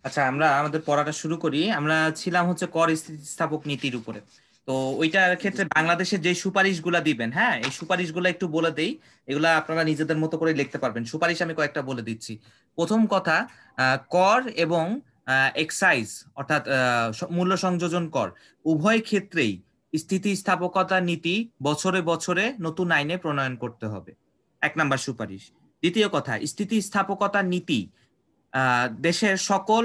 আচ্ছা, আমরা আমাদের পড়াটা শুরু করি। আমরা ছিলাম হচ্ছে কর স্থিতিস্থাপক নীতির উপরে। তো ওইটার ক্ষেত্রে বাংলাদেশের যে সুপারিশগুলা দিবেন, হ্যাঁ, এই সুপারিশগুলো একটু বলে দেই। এগুলা আপনারা নিজেদের মতো করে লিখতে পারবেন। সুপারিশ আমি কয়েকটা বলে দিচ্ছি। প্রথম কথা, কর এবং এক্সাইজ অর্থাৎ মূল্য সংযোজন কর উভয় ক্ষেত্রেই স্থিতিস্থাপকতা নীতি বছরে বছরে নতুন আইনে প্রণয়ন করতে হবে। এক নাম্বার সুপারিশ। দ্বিতীয় কথা, স্থিতিস্থাপকতা নীতি দেশের সকল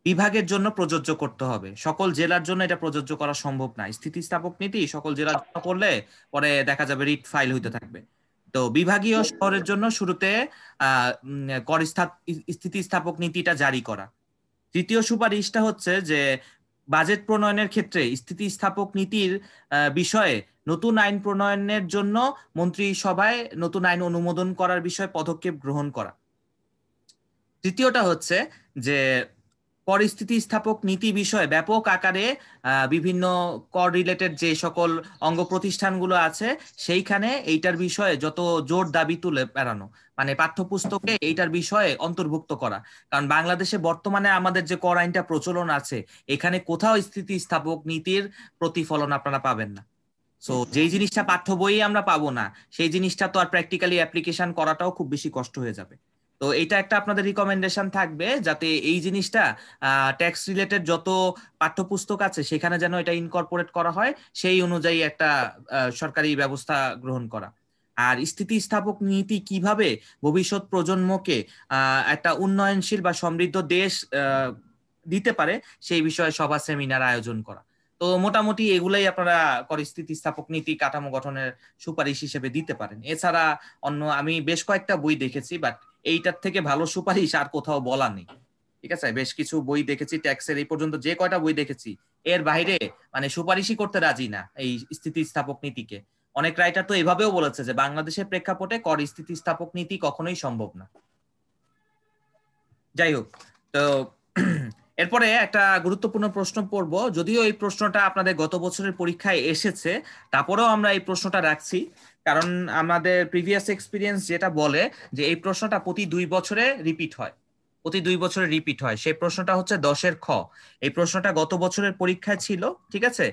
বিভাগের জন্য প্রযোজ্য করতে হবে। সকল জেলার জন্য এটা প্রযোজ্য করা সম্ভব না। স্থিতিস্থাপক নীতি সকল জেলার জন্য করলে পরে দেখা যাবে রিট ফাইল হইতে থাকবে। তো বিভাগীয় শহরের জন্য শুরুতে স্থিতিস্থাপক নীতিটা জারি করা। তৃতীয় সুপারিশটা হচ্ছে যে বাজেট প্রণয়নের ক্ষেত্রে স্থিতিস্থাপক নীতির বিষয়ে নতুন আইন প্রণয়নের জন্য মন্ত্রিসভায় নতুন আইন অনুমোদন করার বিষয়ে পদক্ষেপ গ্রহণ করা। তৃতীয়টা হচ্ছে যে পরিস্থিতি স্থাপক নীতি বিষয়ে ব্যাপক আকারে বিভিন্ন কর রিলেটেড যে সকল অঙ্গ প্রতিষ্ঠানগুলো আছে সেইখানে এইটার বিষয়ে যত জোর দাবি তুলে বেড়ানো, মানে পাঠ্যপুস্তকে এইটার বিষয়ে অন্তর্ভুক্ত করা। কারণ বাংলাদেশে বর্তমানে আমাদের যে কর আইনটা প্রচলন আছে, এখানে কোথাও স্থিতিস্থাপক নীতির প্রতিফলন আপনারা পাবেন না। সো যেই জিনিসটা পাঠ্য বইয়ে আমরা পাবো না, সেই জিনিসটা তো আর প্র্যাকটিক্যালি অ্যাপ্লিকেশন করাটাও খুব বেশি কষ্ট হয়ে যাবে। তো এটা একটা আপনাদের রিকমেন্ডেশন থাকবে, যাতে এই জিনিসটা ট্যাক্স রিলেটেড যত পাঠ্যপুস্তক আছে সেখানে যেন এটা ইনকর্পোরেট করা হয়, সেই অনুযায়ী একটা সরকারি ব্যবস্থা গ্রহণ করা। আর স্থিতিস্থাপক নীতি কিভাবে ভবিষ্যৎ প্রজন্মকে একটা উন্নয়নশীল বা সমৃদ্ধ দেশ দিতে পারে, সেই বিষয়ে সভা সেমিনার আয়োজন করা। তো মোটামুটি এগুলাই আপনারা স্থিতিস্থাপক নীতি কাঠামো গঠনের সুপারিশ হিসেবে দিতে পারেন। এছাড়া অন্য আমি বেশ কয়েকটা বই দেখেছি, বাট এইটার থেকে ভালো সুপারিশ আর কোথাও বলা নেই। ঠিক আছে, বেশ কিছু বই দেখেছি ট্যাক্সের, এই পর্যন্ত যে কয়টা বই দেখেছি এর বাইরে মানে সুপারিশই করতে রাজি না এই স্থিতিস্থাপক নীতিকে। অনেক রাইটার তো এভাবেও বলেছে যে বাংলাদেশের প্রেক্ষাপটে কর স্থিতিস্থাপক নীতি কখনোই সম্ভব না। যাই হোক, তো এরপরে একটা গুরুত্বপূর্ণ প্রশ্ন পড়ব, যদিও এই প্রশ্নটা আপনাদের গত বছরের পরীক্ষায় এসেছে, তারপরেও আমরা এই প্রশ্নটা রাখছি। কারণ আমাদের প্রিভিয়াস এক্সপিরিয়েন্স যেটা বলে যে এই প্রশ্নটা প্রতি 2 বছরে রিপিট হয়। প্রতি 2 বছরে রিপিট হয়। সেই প্রশ্নটা হচ্ছে 10-এর খ। এই প্রশ্নটা গত বছরের পরীক্ষায় ছিল। ঠিক আছে,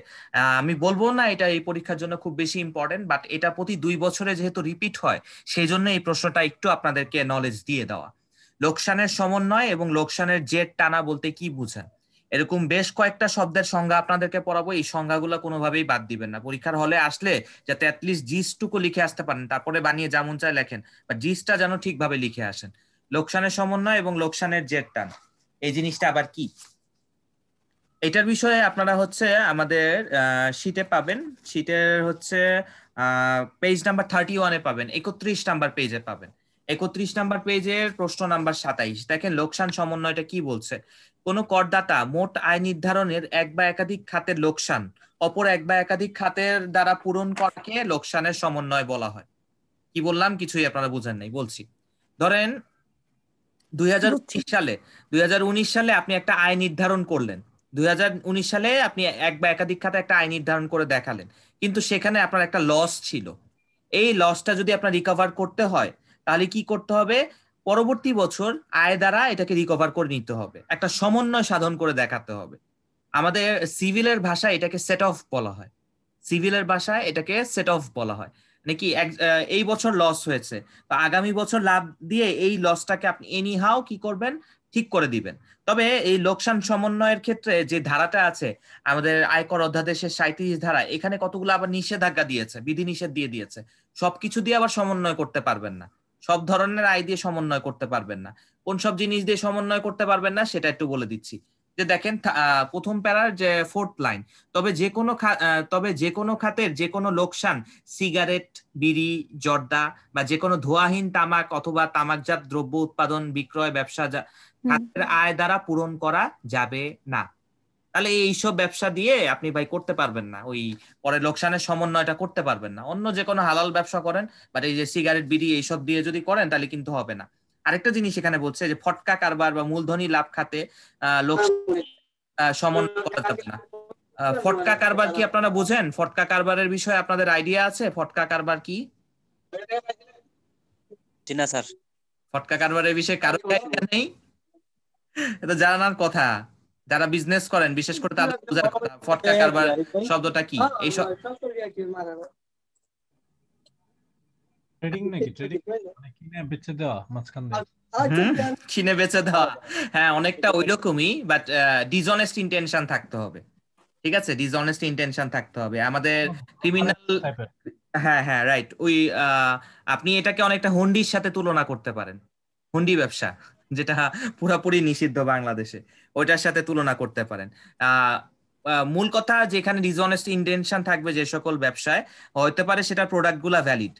আমি বলবো না এটা এই পরীক্ষার জন্য খুব বেশি ইম্পর্টেন্ট, বাট এটা প্রতি 2 বছরে যেহেতু রিপিট হয়, সেই জন্য এই প্রশ্নটা একটু আপনাদেরকে নলেজ দিয়ে দেওয়া। লোকসানের সমন্বয় এবং লোকসানের জের টানা বলতে কি বুঝায়, এরকম বেশ কয়েকটা শব্দের সংজ্ঞা আপনাদেরকে পড়াবো। এই সংজ্ঞাগুলো কোনোভাবেই বাদ দিবেন না। পরীক্ষার হলে আসলে যাতে অ্যাটলিস্ট জিসটুকু লিখে আসতে পারেন, তারপরে বানিয়ে যেমন চায় লেখেন, বা জিসটা যেন ঠিকভাবে লিখে আসেন। লোকসানের সমন্বয় এবং লোকসানের জের টানা, এই জিনিসটা আবার কি, এটার বিষয়ে আপনারা হচ্ছে আমাদের শীটে পাবেন। শীটের হচ্ছে পেজ নাম্বার 31-এ পাবেন, 31 নাম্বার পেজে পাবেন। 31 নাম্বার পেজের প্রশ্ন নাম্বার 27 দেখেন, লোকসান সমন্বয়টা কি বলছে। কোন করদাতা মোট আয় নির্ধারণের এক বা একাধিক খাতের লোকসান অপর এক বা একাধিক খাতের দ্বারা পূরণ করাকে লোকসানের সমন্বয় বলা হয়। কি বললাম, কিছুই আপনারা বুঝেন নাই, বলছি। ধরেন 2019 সালে 2019 সালে আপনি একটা আয় নির্ধারণ করলেন। 2019 সালে আপনি এক বা একাধিক খাতে একটা আয় নির্ধারণ করে দেখালেন, কিন্তু সেখানে আপনার একটা লস ছিল। এই লসটা যদি আপনার রিকভার করতে হয়, তাহলে কি করতে হবে? পরবর্তী বছর আয় দ্বারা এটাকে রিকভার করে নিতে হবে, একটা সমন্বয় সাধন করে দেখাতে হবে। আমাদের সিভিলের ভাষায় এটাকে সেট অফ বলা হয়। সিভিলের ভাষায় এটাকে সেট অফ বলা হয়। নাকি এই বছর লস হয়েছে, তো আগামী বছর লাভ দিয়ে এই লসটাকে আপনি এনি হাও কি করবেন, ঠিক করে দিবেন। তবে এই লোকসান সমন্বয়ের ক্ষেত্রে যে ধারাটা আছে আমাদের আয়কর অধ্যাদেশের 37 ধারা, এখানে কতগুলো আবার নিষেধাজ্ঞা দিয়েছে, বিধিনিষেধ দিয়ে দিয়েছে। সবকিছু দিয়ে আবার সমন্বয় করতে পারবেন না, সব ধরনের আয় দিয়ে সমন্বয় করতে পারবেন না। কোন সব জিনিস দিয়ে সমন্বয় করতে পারবেন না সেটা একটু বলে দিচ্ছি। যে দেখেন, প্রথম প্যারার যে 4th লাইন, তবে যে কোনো খাতের যে কোনো লোকসান সিগারেট, বিড়ি, জর্দা বা যে কোনো ধোঁয়াহীন তামাক অথবা তামাকজাত দ্রব্য উৎপাদন, বিক্রয়, ব্যবসা খাতের আয় দ্বারা পূরণ করা যাবে না। তাহলে এইসব ব্যবসা দিয়ে আপনি ভাই করতে পারবেন না, ওই পরে লোকসানের সমন্বয়টা করতে পারবেন না। অন্য যে কোনো হালাল ব্যবসা করেন, বাট এই যে সিগারেট, বিড়ি এইসব দিয়ে যদি করেন তাহলে কিন্তু হবে না। আরেকটা জিনিস এখানে বলছে যে ফটকা কারবার বা মূলধনী লাভ খাতে লোকসান সমন্বয় করা যাবে না। ফটকা কারবার কি আপনারা বুঝেন? ফটকা কারবারের বিষয়ে আপনাদের আইডিয়া আছে? ফটকা কারবার কি? জি না স্যার। ফটকা কারবারের বিষয়ে কারো আইডিয়া নেই? এটা জানার কথা, যারা বিজনেস করেন বিশেষ করে তাদের বোঝার কথা ফটকা কারবার শব্দটা কি। এইসব ট্রেডিং নাকি? ট্রেডিং মানে কিনে বেচে দেওয়া মাঝখান দিয়ে। কিনে বেচে দেওয়া, হ্যাঁ অনেকটা ওইরকমই, বাট ডিসঅনেস্ট ইন্টেনশন থাকতে হবে। ঠিক আছে, ডিসঅনেস্ট ইন্টেনশন থাকতে হবে আমাদের ক্রিমিনাল। টাইপের। হ্যাঁ হ্যাঁ রাইট, ওই আপনি এটাকে অনেকটা হুন্ডির সাথে তুলনা করতে পারেন। হুন্ডি ব্যবসা যেটা পুরাপুরি নিষিদ্ধ বাংলাদেশে, ওইটার সাথে তুলনা করতে পারেন। আহ মূল কথা যেখানে ডিসঅনেস্ট ইন্টেনশন থাকবে যে সকল ব্যবসায়, হতে পারে সেটা প্রোডাক্ট গুলা ভ্যালিড,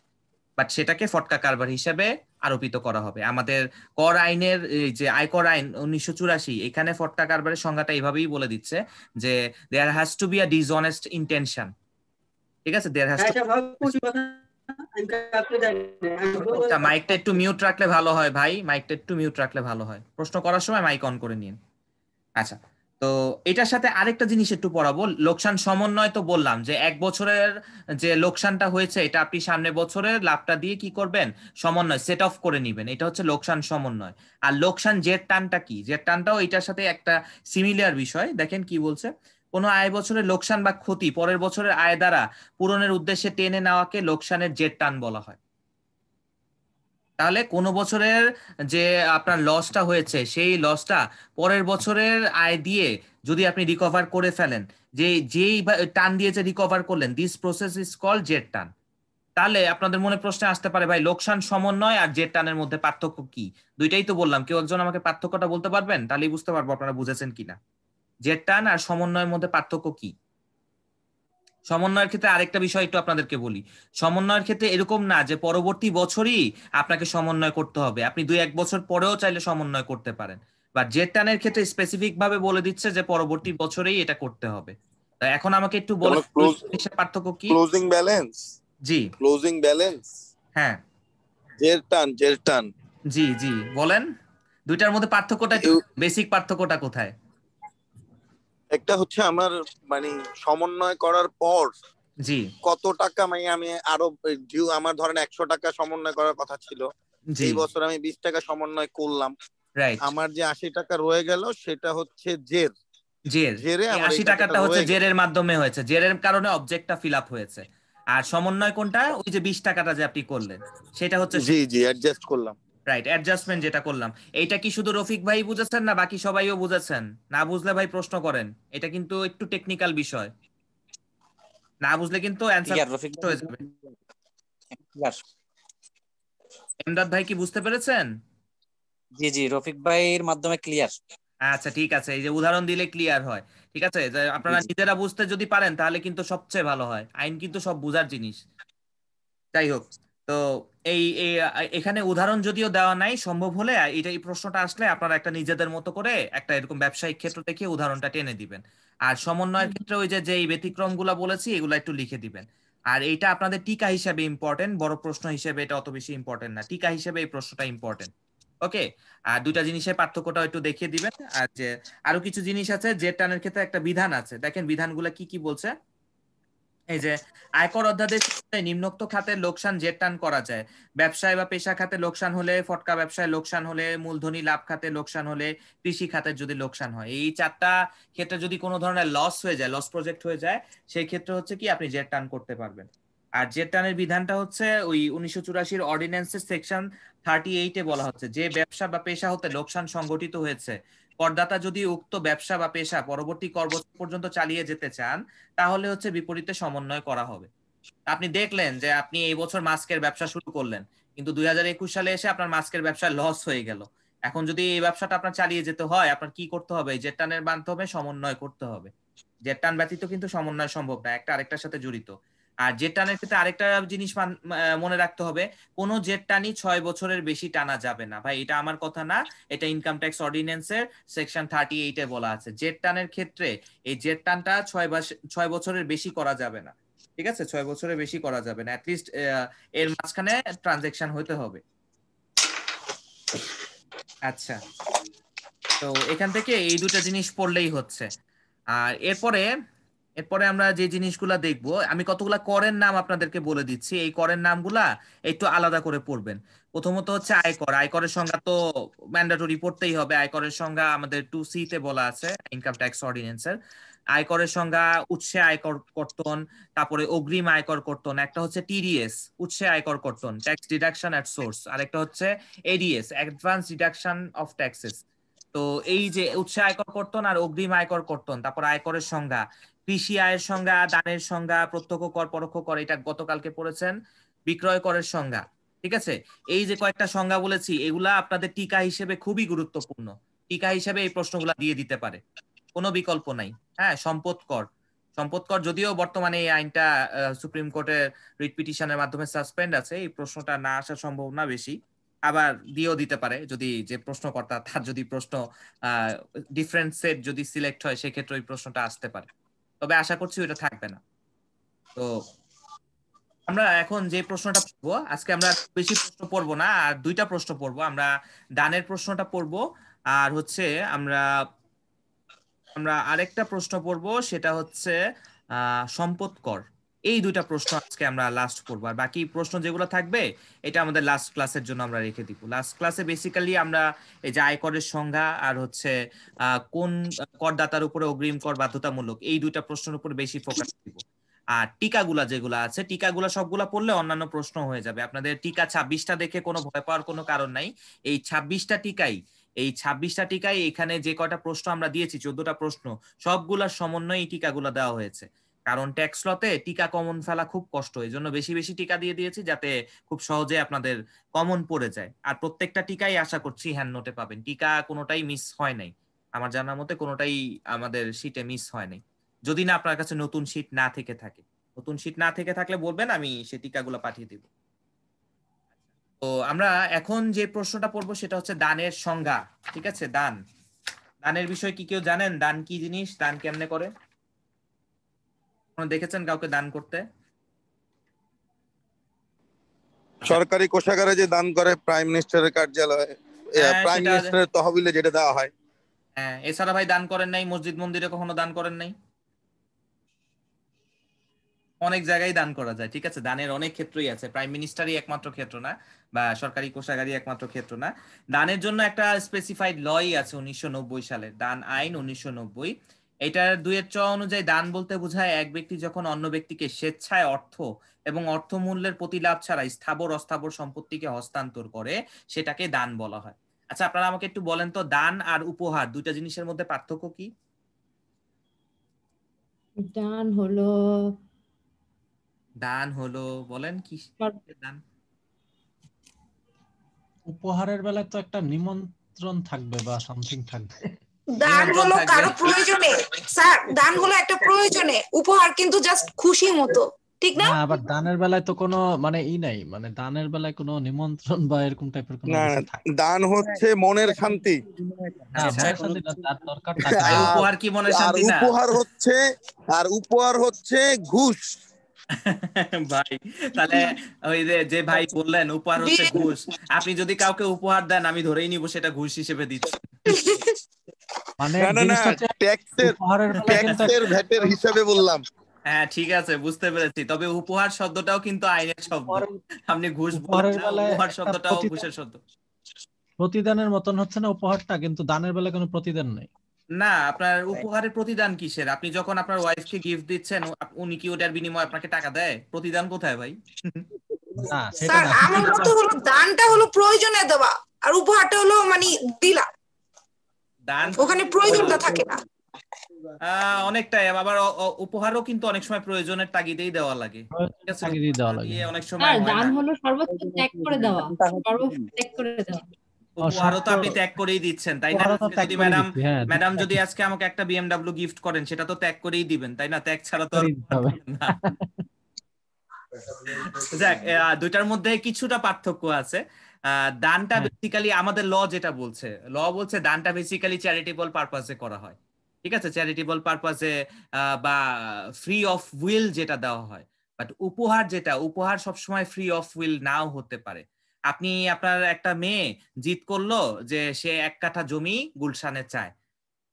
বাট সেটাকে ফটকা কারবার হিসেবে আরোপিত করা হবে। আমাদের কর আইনের এই যে আয়কর আইন 1984, এখানে ফটকা কারবারের সংজ্ঞাটা এইভাবেই বলে দিচ্ছে যে there has to be a dishonest intention. ঠিক আছে, দেয়ার হ্যাজ টু। মাইকটা একটু মিউট রাখলে ভালো হয় ভাই, মাইকটা একটু মিউট রাখলে ভালো হয়, প্রশ্ন করার সময় মাইক অন করে নিন। আচ্ছা, তো এটার সাথে আরেকটা জিনিস একটু পড়াবো, লোকসান সমন্বয়। তো বললাম যে 1 বছরের যে লোকসানটা হয়েছে এটা আপনি সামনে বছরের লাভটা দিয়ে কি করবেন, সমন্বয় সেট অফ করে নিবেন, এটা হচ্ছে লোকসান সমন্বয়। আর লোকসান জের টানটা কি, জের টানটাও এটার সাথে একটা সিমিলার বিষয়। দেখেন কি বলছে, কোনো আয় বছরের লোকসান বা ক্ষতি পরের বছরের আয় দ্বারা পূরণের উদ্দেশ্যে টেনে নেওয়াকে লোকসানের জের টান বলা হয়। তাহলে কোনো বছরের যে আপনার লসটা হয়েছে সেই লসটা পরের বছরের আয় দিয়ে যদি আপনি রিকভার করে ফেলেন, যেই টান দিয়ে যে রিকভার করলেন, দিস প্রসেস ইজ কল্ড জেট টান। তাহলে আপনাদের মনে প্রশ্ন আসতে পারে, ভাই লোকসান সমন্বয় আর জেট টানের মধ্যে পার্থক্য কি? দুইটাই তো বললাম, কেউ একজন আমাকে পার্থক্যটা বলতে পারবেন? তাহলেই বুঝতে পারবো আপনারা বুঝেছেন কিনা। জেট টান আর সমন্বয়ের মধ্যে পার্থক্য কি? সমন্বয়ের ক্ষেত্রে আরেকটা বিষয় একটু আপনাদেরকে বলি, সমন্বয়ের ক্ষেত্রে এরকম না যে পরবর্তী বছরই আপনাকে সমন্বয় করতে হবে, আপনি 2-1 বছর পরেও চাইলে সমন্বয় করতে পারেন। বা জেট টানের ক্ষেত্রে স্পেসিফিক ভাবে বলে দিচ্ছে যে পরবর্তী বছরেই এটা করতে হবে। এখন আমাকে একটু বলেন পার্থক্য কি। Closing balance. জি, ক্লোজিং ব্যালেন্স। হ্যাঁ, জের টান। জি জি বলেন, দুইটার মধ্যে পার্থক্যটা, বেসিক পার্থক্যটা কোথায়? একটা হচ্ছে আমার মানে সমন্বয় করার পর জি কত টাকা, মানে আমি আরো ডিউ, আমার ধরেন 100 টাকা সমন্বয় করার কথা ছিল, এই বছর আমি 20 টাকা সমন্বয় করলাম, রাইট, আমার যে 80 টাকা রয়ে গেল সেটা হচ্ছে জের। জেরে আমার 80 টাকাটা হচ্ছে জেরের মাধ্যমে হয়েছে, জেরের কারণে অবজেক্টটা ফিল আপ হয়েছে। আর সমন্বয় কোনটা, ওই যে 20 টাকাটা যে আপনি করলেন সেটা হচ্ছে, জি জি অ্যাডজাস্ট করলাম। রাইট, অ্যাডজাস্টমেন্ট যেটা করলাম। এইটা কি শুধু রফিক ভাই বুঝেছেন না বাকি সবাইও বুঝেছেন? না বুঝলে ভাই প্রশ্ন করেন, এটা কিন্তু একটু টেকনিক্যাল বিষয়, না বুঝলে কিন্তু অ্যানসার হয়ে যাবে। এমদাদ ভাই কি বুঝতে পেরেছেন? জি জি, রফিক ভাইয়ের মাধ্যমে ক্লিয়ার। আচ্ছা ঠিক আছে, এই যে উদাহরণ দিলে ক্লিয়ার হয়। ঠিক আছে, যে আপনারা নিজেরা বুঝতে যদি পারেন তাহলে কিন্তু সবচেয়ে ভালো হয়, আইন কিন্তু সব বুঝার জিনিস। যাই হোক, তো এখানে উদাহরণ যদিও দেওয়া নাই, সম্ভব হলে এই প্রশ্নটা আসলে আপনারা একটা নিজেদের মতো করে একটা এরকম ব্যবসায়িক ক্ষেত্র থেকে উদাহরণটা টেনে দিবেন। আর সমন্বয়ের ক্ষেত্রে ওই যে এই ব্যতিক্রম গুলা বলেছি এগুলো একটু লিখে দিবেন। আর এইটা আপনাদের টিকা হিসাবে ইম্পর্টেন্ট, বড় প্রশ্ন হিসেবে এটা অত বেশি ইম্পর্টেন্ট না, টিকা হিসেবে এই প্রশ্নটা ইম্পর্টেন্ট। ওকে, আর দুইটা জিনিসের পার্থক্যটা একটু দেখিয়ে দিবেন। আর যে আরো কিছু জিনিস আছে, জেট টানের ক্ষেত্রে একটা বিধান আছে, দেখেন বিধানগুলো কি কি বলছে। এই যে আয়কর অধ্যাদেশ নিম্নোক্ত খাতের লোকসান জেট টান করা যায়, ব্যবসায় বা পেশা খাতে লোকসান হলে, ফটকা ব্যবসায় লোকসান হলে, মূলধনী লাভ খাতে লোকসান হলে, কৃষি খাতের যদি লোকসান হয়, এই 4টা ক্ষেত্রে যদি কোনো ধরনের লস হয়ে যায়, লস প্রজেক্ট হয়ে যায়, সেই ক্ষেত্রে হচ্ছে কি আপনি জেট টান করতে পারবেন। আর জেট টানের বিধানটা হচ্ছে ওই 1984 অর্ডিন্যান্সের সেকশন 38-এ বলা হচ্ছে, যে ব্যবসা বা পেশা হতে লোকসান সংঘটিত হয়েছে, করদাতা যদি উক্ত ব্যবসা বা পেশা পরবর্তী কর বছর পর্যন্ত চালিয়ে যেতে চান তাহলে হচ্ছে বিপরীতে সমন্বয় করা হবে। আপনি দেখলেন যে আপনি এই বছর মাস্কের ব্যবসা শুরু করলেন, কিন্তু 2021 সালে এসে আপনার মাস্কের ব্যবসা লস হয়ে গেল। এখন যদি এই ব্যবসাটা আপনার চালিয়ে যেতে হয়, আপনার কি করতে হবে, জেট টানের মাধ্যমে সমন্বয় করতে হবে। জেট টান ব্যতীত কিন্তু সমন্বয় সম্ভব না, একটা আরেকটার সাথে জড়িত। আর জেট টানের ক্ষেত্রে আরেকটা জিনিস মনে রাখতে হবে, কোন জেট টানই 6 বছরের বেশি টানা যাবে না। ভাই এটা আমার কথা না, এটা ইনকাম ট্যাক্স অর্ডিন্যান্সের সেকশন 38-এ বলা আছে, জেট টানের ক্ষেত্রে এই জেট টানটা 6 বছরের বেশি করা যাবে না। ঠিক আছে, 6 বছরের বেশি করা যাবে না, অ্যাটলিস্ট এর মাঝখানে ট্রানজেকশন হতে হবে। আচ্ছা, তো এখান থেকে এই দুটো জিনিস পড়লেই হচ্ছে। আর এরপরে এরপরে আমরা যে জিনিসগুলা দেখবো, আমি কতগুলা করের নাম আপনাদেরকে বলে দিচ্ছি, এই করের নামগুলা একটু আলাদা করে পড়বেন। প্রথমত হচ্ছে আয়কর। আয়করের সংজ্ঞা তো ম্যান্ডেটরি পড়তেই হবে। আয়করের সংজ্ঞা আমাদের 2C তে বলা আছে ইনকাম ট্যাক্স অর্ডিন্যান্সের। আয়করের সংজ্ঞা উৎসে আয়কর কর্তন, তারপরে অগ্রিম আয়কর কর্তন, একটা হচ্ছে টিডিএস উৎসে আয়কর কর্তন, ট্যাক্স ডিডাকশন এট সোর্স, আর একটা হচ্ছে ads advance deduction of taxes. তো এই যে উৎসে আয়কর কর্তন আর অগ্রিম আয়কর কর্তন, তারপর আয়করের সংজ্ঞা, কৃষি আয়ের সংজ্ঞা, দানের সংজ্ঞা, প্রত্যক্ষ কর পরোক্ষ কর, এটা গতকালকে পড়েছেন, বিক্রয় করের সংজ্ঞা। ঠিক আছে, এই যে কয়েকটা সংজ্ঞা বলেছি এগুলা আপনাদের টিকা হিসেবে খুবই গুরুত্বপূর্ণ। টিকা হিসেবে এই প্রশ্নগুলা দিয়ে দিতে পারে, কোনো বিকল্প নাই। হ্যাঁ, সম্পদ কর। সম্পদ কর যদিও বর্তমানে এই আইনটা সুপ্রিম কোর্টের রিট পিটিশনের মাধ্যমে সাসপেন্ড আছে, এই প্রশ্নটা না আসার সম্ভাবনা বেশি। আবার দিয়েও দিতে পারে যদি যে প্রশ্নকর্তা তার যদি প্রশ্ন ডিফারেন্ট সেট যদি সিলেক্ট হয় সেক্ষেত্রে ওই প্রশ্নটা আসতে পারে, তবে আশা করছি ওইটা থাকবে না। তো আমরা এখন যে প্রশ্নটা পড়বো, আজকে আমরা বেশি প্রশ্ন পড়বো না, আর দুইটা প্রশ্ন পড়বো। আমরা দানের প্রশ্নটা পড়বো, আর হচ্ছে আমরা আমরা আরেকটা প্রশ্ন পড়বো, সেটা হচ্ছে সম্পদ কর। এই দুইটা প্রশ্ন আজকে আমরা লাস্ট পড়বো, আর বাকি প্রশ্ন যেগুলো থাকবে এটা আমাদের লাস্ট ক্লাসের জন্য আমরা রেখে দিব। লাস্ট ক্লাসে বেসিক্যালি আমরা এই যে আয়করের সংজ্ঞা আর হচ্ছে কোন করদাতার উপরে অগ্রিম কর বাধ্যতামূলক, এই দুইটা প্রশ্নের উপর বেশি ফোকাস দিব। আর টিকাগুলা যেগুলো আছে, টিকাগুলা সবগুলা পড়লে অন্যান্য প্রশ্ন হয়ে যাবে। আপনাদের টিকা 26টা দেখে কোনো ভয় পাওয়ার কোনো কারণ নাই। এই 26টা টিকাই এখানে যে কয়টা প্রশ্ন আমরা দিয়েছি, 14টা প্রশ্ন, সবগুলার সমন্বয়ে এই টিকাগুলা দেওয়া হয়েছে। কারণ ট্যাক্স লতে টিকা কমন ফেলা খুব কষ্ট, এই জন্য বেশি বেশি টিকা দিয়ে দিয়েছি যাতে খুব সহজে আপনাদের কমন পড়ে যায়। আর প্রত্যেকটা টিকাই আশা করছি হ্যান্ড নোটে পাবেন। টিকা কোনোটাই মিস হয় নাই, আমার জানার মতে কোনোটাই আমাদের শীটে মিস হয় নাই, যদি না আপনার কাছে নতুন শীট না থেকে থাকে। নতুন শীট না থেকে থাকলে বলবেন, আমি সেই টিকাগুলো পাঠিয়ে দিব। তো আমরা এখন যে প্রশ্নটা পড়বো সেটা হচ্ছে দানের সংজ্ঞা। ঠিক আছে, দানের বিষয় কি কেউ জানেন? দান কি জিনিস, দান কেমনে করে? দেখেছেন কাউকে দান করতে? সরকারি কোষাগারে যে দান করে প্রাইম মিনিস্টারের কার্যালয়ে, প্রাইম মিনিস্টারের তহবিলে যেটা দেওয়া হয়। হ্যাঁ, এছাড়া ভাই দান করেন নাই? মসজিদ মন্দিরে কখনো দান করেন নাই? অনেক জায়গায় দান করা যায়। ঠিক আছে, দানের অনেক ক্ষেত্রই আছে, প্রাইম মিনিস্টারই একমাত্র ক্ষেত্র না, বা সরকারি কোষাগারই একমাত্র ক্ষেত্র না। দানের জন্য একটা স্পেসিফাইড লই আছে 1990 সালের, দান আইন 1990। এটার 2-এর চ অনুযায়ী দান বলতে বোঝায় এক ব্যক্তি যখন অন্য ব্যক্তিকে স্বেচ্ছায় অর্থ এবং অর্থমূল্যের প্রতিলাভ ছাড়া স্থাবর অস্থাবর সম্পত্তিকে হস্তান্তর করে, সেটাকে দান বলা হয়। আচ্ছা, আপনারা আমাকে একটু বলেন তো, দান আর উপহার দুইটা জিনিসের মধ্যে পার্থক্য কি? দান হলো বলেন কি দান? উপহারের বেলায় তো একটা নিমন্ত্রণ থাকবে বা সামথিং থাকবে। দান হলো কারো প্রয়োজনে, স্যার দান হলো একটা প্রয়োজনে, উপহার কিন্তু জাস্ট খুশি মতো, ঠিক না? না, আবার দানের বেলায় তো কোনো মানে নাই, মানে দানের বেলায় কোনো নিমন্ত্রণ বা এরকম টাইপের কোনো না, কিছু থাকে। দান হচ্ছে মনের শান্তি। হ্যাঁ, মনের শান্তি না, তার দরকার থাকে। উপহার কি মনের শান্তি না? আর উপহার হচ্ছে ঘুষ। ভাই, তাহলে ওই যে ভাই বললেন উপহার হচ্ছে ঘুষ, আপনি যদি কাউকে উপহার দেন আমি ধরেই নিব সেটা ঘুষ হিসেবে দিচ্ছেন। মানে ট্যাক্সের ভ্যাটের হিসাবে বললাম। হ্যাঁ, ঠিক আছে, বুঝতে পেরেছি। তবে উপহার শব্দটাও কিন্তু আইনের শব্দ, আপনি ঘুষ বলেন না, উপহার শব্দটাও ঘুষের শব্দ। প্রতিদানের মতন হচ্ছে না উপহারটা, কিন্তু দানের বেলায় কোনো প্রতিদান নাই। না, আপনার উপহারের প্রতিদান কিসের? আপনি যখন আপনার ওয়াইফকে গিফট দিচ্ছেন, উনি কি ওটার বিনিময়ে আপনাকে টাকা দেয়? প্রতিদান কোথায় ভাই? না, সেটা স্যার না। আমার মতে হলো দানটা হলো প্রয়োজনে দেওয়া, আর উপহারটা হলো মানে দিলা, দান ওখানে প্রয়োজনটা থাকে না। অনেকটাই, আবার উপহারও কিন্তু অনেক সময় প্রয়োজনের তাগিদেই দেওয়া লাগে। অনেক সময় দান হলো সর্বোচ্চ ত্যাগ করে দেওয়া, সর্বোচ্চ ত্যাগ করে দেওয়া। উপহারও তো আপনি ত্যাগ করেই দিচ্ছেন, তাই না? যদি ম্যাডাম যদি আজকে আমাকে একটা BMW গিফট করেন, সেটা তো ত্যাগ করেই দিবেন, তাই না? ত্যাগ ছাড়া তো না। যাক, দুইটার মধ্যে কিছুটা পার্থক্য আছে। দানটা বেসিক্যালি আমাদের ল যেটা বলছে, দানটা বেসিক্যালি চ্যারিটেবল পারপাসে করা হয়। ঠিক আছে, চ্যারিটেবল পারপাসে বা ফ্রি অফ উইল যেটা দেওয়া হয়। বাট উপহার সবসময় ফ্রি অফ উইল নাও হতে পারে। আপনি আপনার একটা মেয়ে জিদ করলো যে সে 1 কাঠা জমি গুলশানে চায়,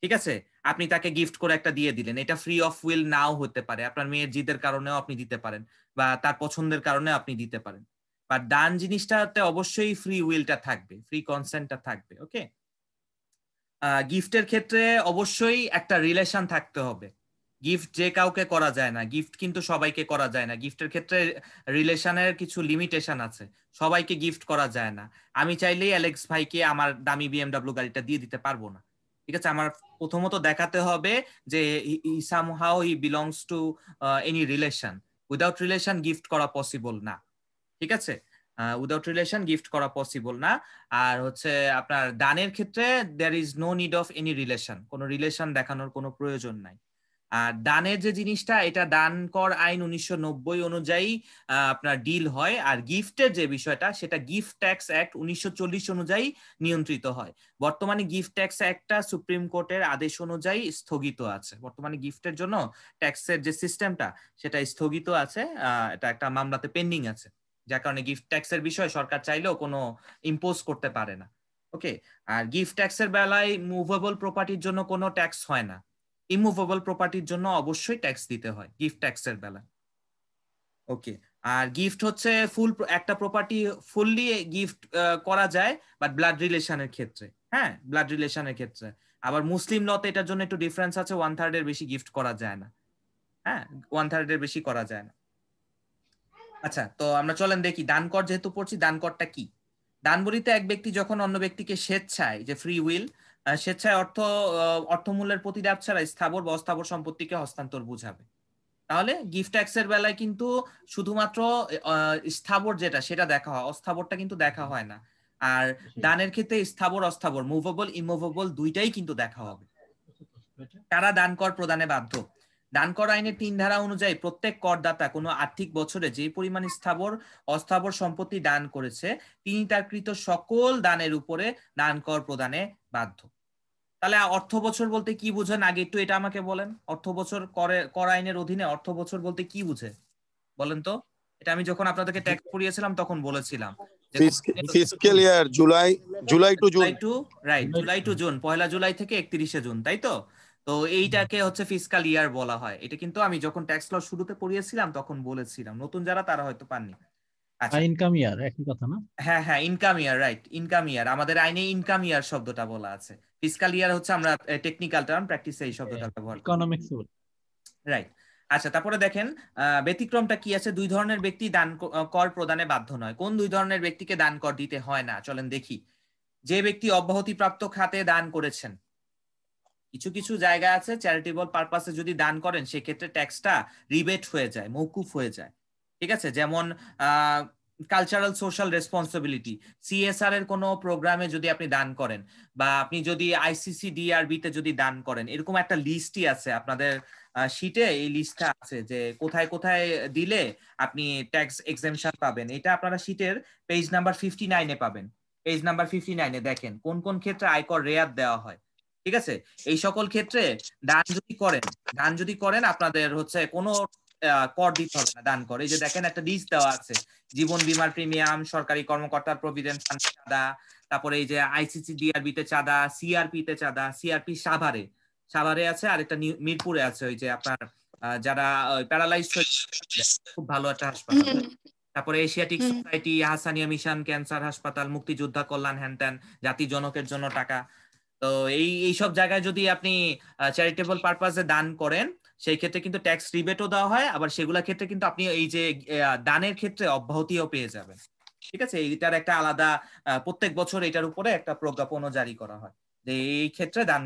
ঠিক আছে, আপনি তাকে গিফট করে একটা দিয়ে দিলেন, এটা ফ্রি অফ উইল নাও হতে পারে, আপনার মেয়ের জিদের কারণেও আপনি দিতে পারেন বা তার পছন্দের কারণে আপনি দিতে পারেন। বাট দান জিনিসটাতে অবশ্যই ফ্রি উইলটা থাকবে, ফ্রি কনসেন্টটা থাকবে। ওকে, গিফটের ক্ষেত্রে অবশ্যই একটা রিলেশন থাকতে হবে। গিফট যে কাউকে করা যায় না, গিফট কিন্তু সবাইকে করা যায় না। গিফটের ক্ষেত্রে রিলেশনের কিছু লিমিটেশন আছে, সবাইকে গিফট করা যায় না। আমি চাইলেই অ্যালেক্স ভাইকে আমার দামি বিএমডব্লিউ গাড়িটা দিয়ে দিতে পারবো না, ঠিক আছে? আমার প্রথমত দেখাতে হবে যে somehow he belongs to any relation. Without relation gift করা পসিবল না, ঠিক আছে? উইদাউট রিলেশন গিফট করা পসিবল না। আর হচ্ছে আপনার দানের ক্ষেত্রে there is no need of any relation, কোনো রিলেশন দেখানোর কোনো প্রয়োজন নাই। আর দানের যে জিনিসটা, এটা দান কর আইন 1990 অনুযায়ী আপনার ডিল হয়। আর গিফটের যে বিষয়টা, সেটা গিফট ট্যাক্স অ্যাক্ট 1940 অনুযায়ী নিয়ন্ত্রিত হয়। বর্তমানে গিফট ট্যাক্স অ্যাক্টটা সুপ্রিম কোর্টের আদেশ অনুযায়ী স্থগিত আছে। বর্তমানে গিফটের জন্য ট্যাক্সের যে সিস্টেমটা, সেটা স্থগিত আছে, এটা একটা মামলাতে পেন্ডিং আছে, যার কারণে গিফট ট্যাক্সের বিষয় সরকার চাইলেও কোনো ইম্পোজ করতে পারে না। ওকে, আর গিফট ট্যাক্সের বেলায় মুভেবল প্রপার্টির জন্য কোনো ট্যাক্স হয় না, ইমুভেবল প্রপার্টির জন্য অবশ্যই ট্যাক্স দিতে হয় গিফট ট্যাক্সের বেলায়। ওকে, আর গিফট হচ্ছে একটা প্রপার্টি ফুললি গিফট করা যায়, বাট ব্লাড রিলেশনের ক্ষেত্রে, হ্যাঁ, ব্লাড রিলেশনের ক্ষেত্রে। আবার মুসলিম লতে এটার জন্য একটু ডিফারেন্স আছে, 1/3 এর বেশি গিফট করা যায় না, হ্যাঁ, 1/3 এর বেশি করা যায় না। আচ্ছা, তো আমরা চলেন দেখি দান কর যেহেতু পড়ছি, দান করটা কি। দান বলিতে এক ব্যক্তি যখন অন্য ব্যক্তিকে স্বেচ্ছায়, যে ফ্রি উইল, স্বেচ্ছায় অর্থমূল্যের প্রতিদান ছাড়া স্থাবর বা অস্থাবর সম্পত্তিকে হস্তান্তর বুঝাবে। তাহলে গিফট ট্যাক্সের বেলায় কিন্তু শুধুমাত্র স্থাবর যেটা, সেটা দেখা হয়, অস্থাবরটা কিন্তু দেখা হয় না। আর দানের ক্ষেত্রে স্থাবর অস্থাবর, মুভেবল ইমুভেবল দুইটাই কিন্তু দেখা হবে। কারা দান কর প্রদানে বাধ্য? দান কর আইনের 3 ধারা অনুযায়ী প্রত্যেক করদাতা কোনো আর্থিক বছরে যে পরিমাণ স্থাবর অস্থাবর সম্পত্তি দান করেছে, তিনি তার কৃত সকল দানের উপরে দান কর প্রদানে বাধ্য। তাহলে অর্থ বছর বলতে কি বুঝেন, আগে একটু এটা আমাকে বলেন। অর্থ বছর কর আইনের অধীনে অর্থ বছর বলতে কি বুঝে বলেন তো? এটা আমি যখন আপনাদেরকে ট্যাক্স পড়িয়েছিলাম তখন বলেছিলাম ফিসক্যাল ইয়ার July two June, right, July two June, 1 July থেকে 31 জুন, তাই তো? তো এইটাকে হচ্ছে ফিসক্যাল ইয়ার বলা হয়। এটা কিন্তু আমি যখন ট্যাক্স ল শুরুতে পড়িয়েছিলাম তখন বলেছিলাম, নতুন যারা তারা হয়তো পাননি। আচ্ছা, ইনকাম ইয়ার একই কথা না? হ্যাঁ হ্যাঁ, ইনকাম ইয়ার, রাইট, ইনকাম ইয়ার। আমাদের আইনে ইনকাম ইয়ার শব্দটা বলা আছে। ফিসক্যাল ইয়ার হচ্ছে আমরা টেকনিক্যাল টার্ম, প্র্যাকটিসে এই শব্দটা ব্যবহার করি, ইকোনমিক্স, রাইট। আচ্ছা, তারপরে দেখেন ব্যতিক্রমটা কি আছে। 2 ধরনের ব্যক্তি দান কর প্রদানে বাধ্য নয়। কোন 2 ধরনের ব্যক্তিকে দান কর দিতে হয় না, চলেন দেখি। যে ব্যক্তি অব্যাহতিপ্রাপ্ত খাতে দান করেছেন, কিছু কিছু জায়গা আছে চ্যারিটেবল পারপাসে যদি দান করেন সেক্ষেত্রে ট্যাক্সটা রিবেট হয়ে যায়, মওকুফ হয়ে যায়, ঠিক আছে? যেমন কালচারাল সোশ্যাল রেসপন্সিবিলিটি, সিএসআর এর কোনো প্রোগ্রামে যদি আপনি দান করেন, বা আপনি যদি আইসিসি ডিআরবি তে যদি দান করেন, এরকম একটা লিস্টই আছে আপনাদের শিটে, এই লিস্টটা আছে যে কোথায় কোথায় দিলে আপনি ট্যাক্স এক্সেমশন পাবেন। এটা আপনারা শিটের পেজ নাম্বার 59-এ পাবেন। পেজ নাম্বার 59-এ দেখেন কোন কোন ক্ষেত্রে আয়কর রেয়াত দেওয়া হয়, ঠিক আছে? এই সকল ক্ষেত্রে দান যদি করেন আপনাদের হচ্ছে কোনো কর দিতে হবে না, দান করে। এই যে দেখেন একটা লিস্ট দেওয়া আছে, জীবন বীমার প্রিমিয়াম, সরকারি কর্মকর্তার প্রভিডেন্ট ফান্ড চাঁদা, তারপরে এই যে আইসিসি ডিআরবি তে চাঁদা, সিআরপি তে চাঁদা, সিআরপি সাভারে আছে, আর একটা মিরপুরে আছে, ওই যে আপনার যারা প্যারালাইজড হয়েছে, খুব ভালো একটা হাসপাতাল। তারপরে Asiatic society, Hasania mission, cancer হাসপাতাল, মুক্তিযোদ্ধা কল্যাণ, হ্যান জাতি জনকের জন্য টাকা। তো এই সব জায়গায় যদি আপনি চ্যারিটেবল পারপাসে দান করেন, সেই ক্ষেত্রে কিন্তু ট্যাক্স রিবেটও দেওয়া হয়। আবার সেগুলা ক্ষেত্রে কিন্তু আপনি এই যে দানের ক্ষেত্রে অব্যাহতিও পেয়ে যাবেন, ঠিক আছে? এইটার একটা আলাদা প্রত্যেক বছর এটার উপরে একটা প্রজ্ঞাপনও জারি করা হয় যে এই ক্ষেত্রে দান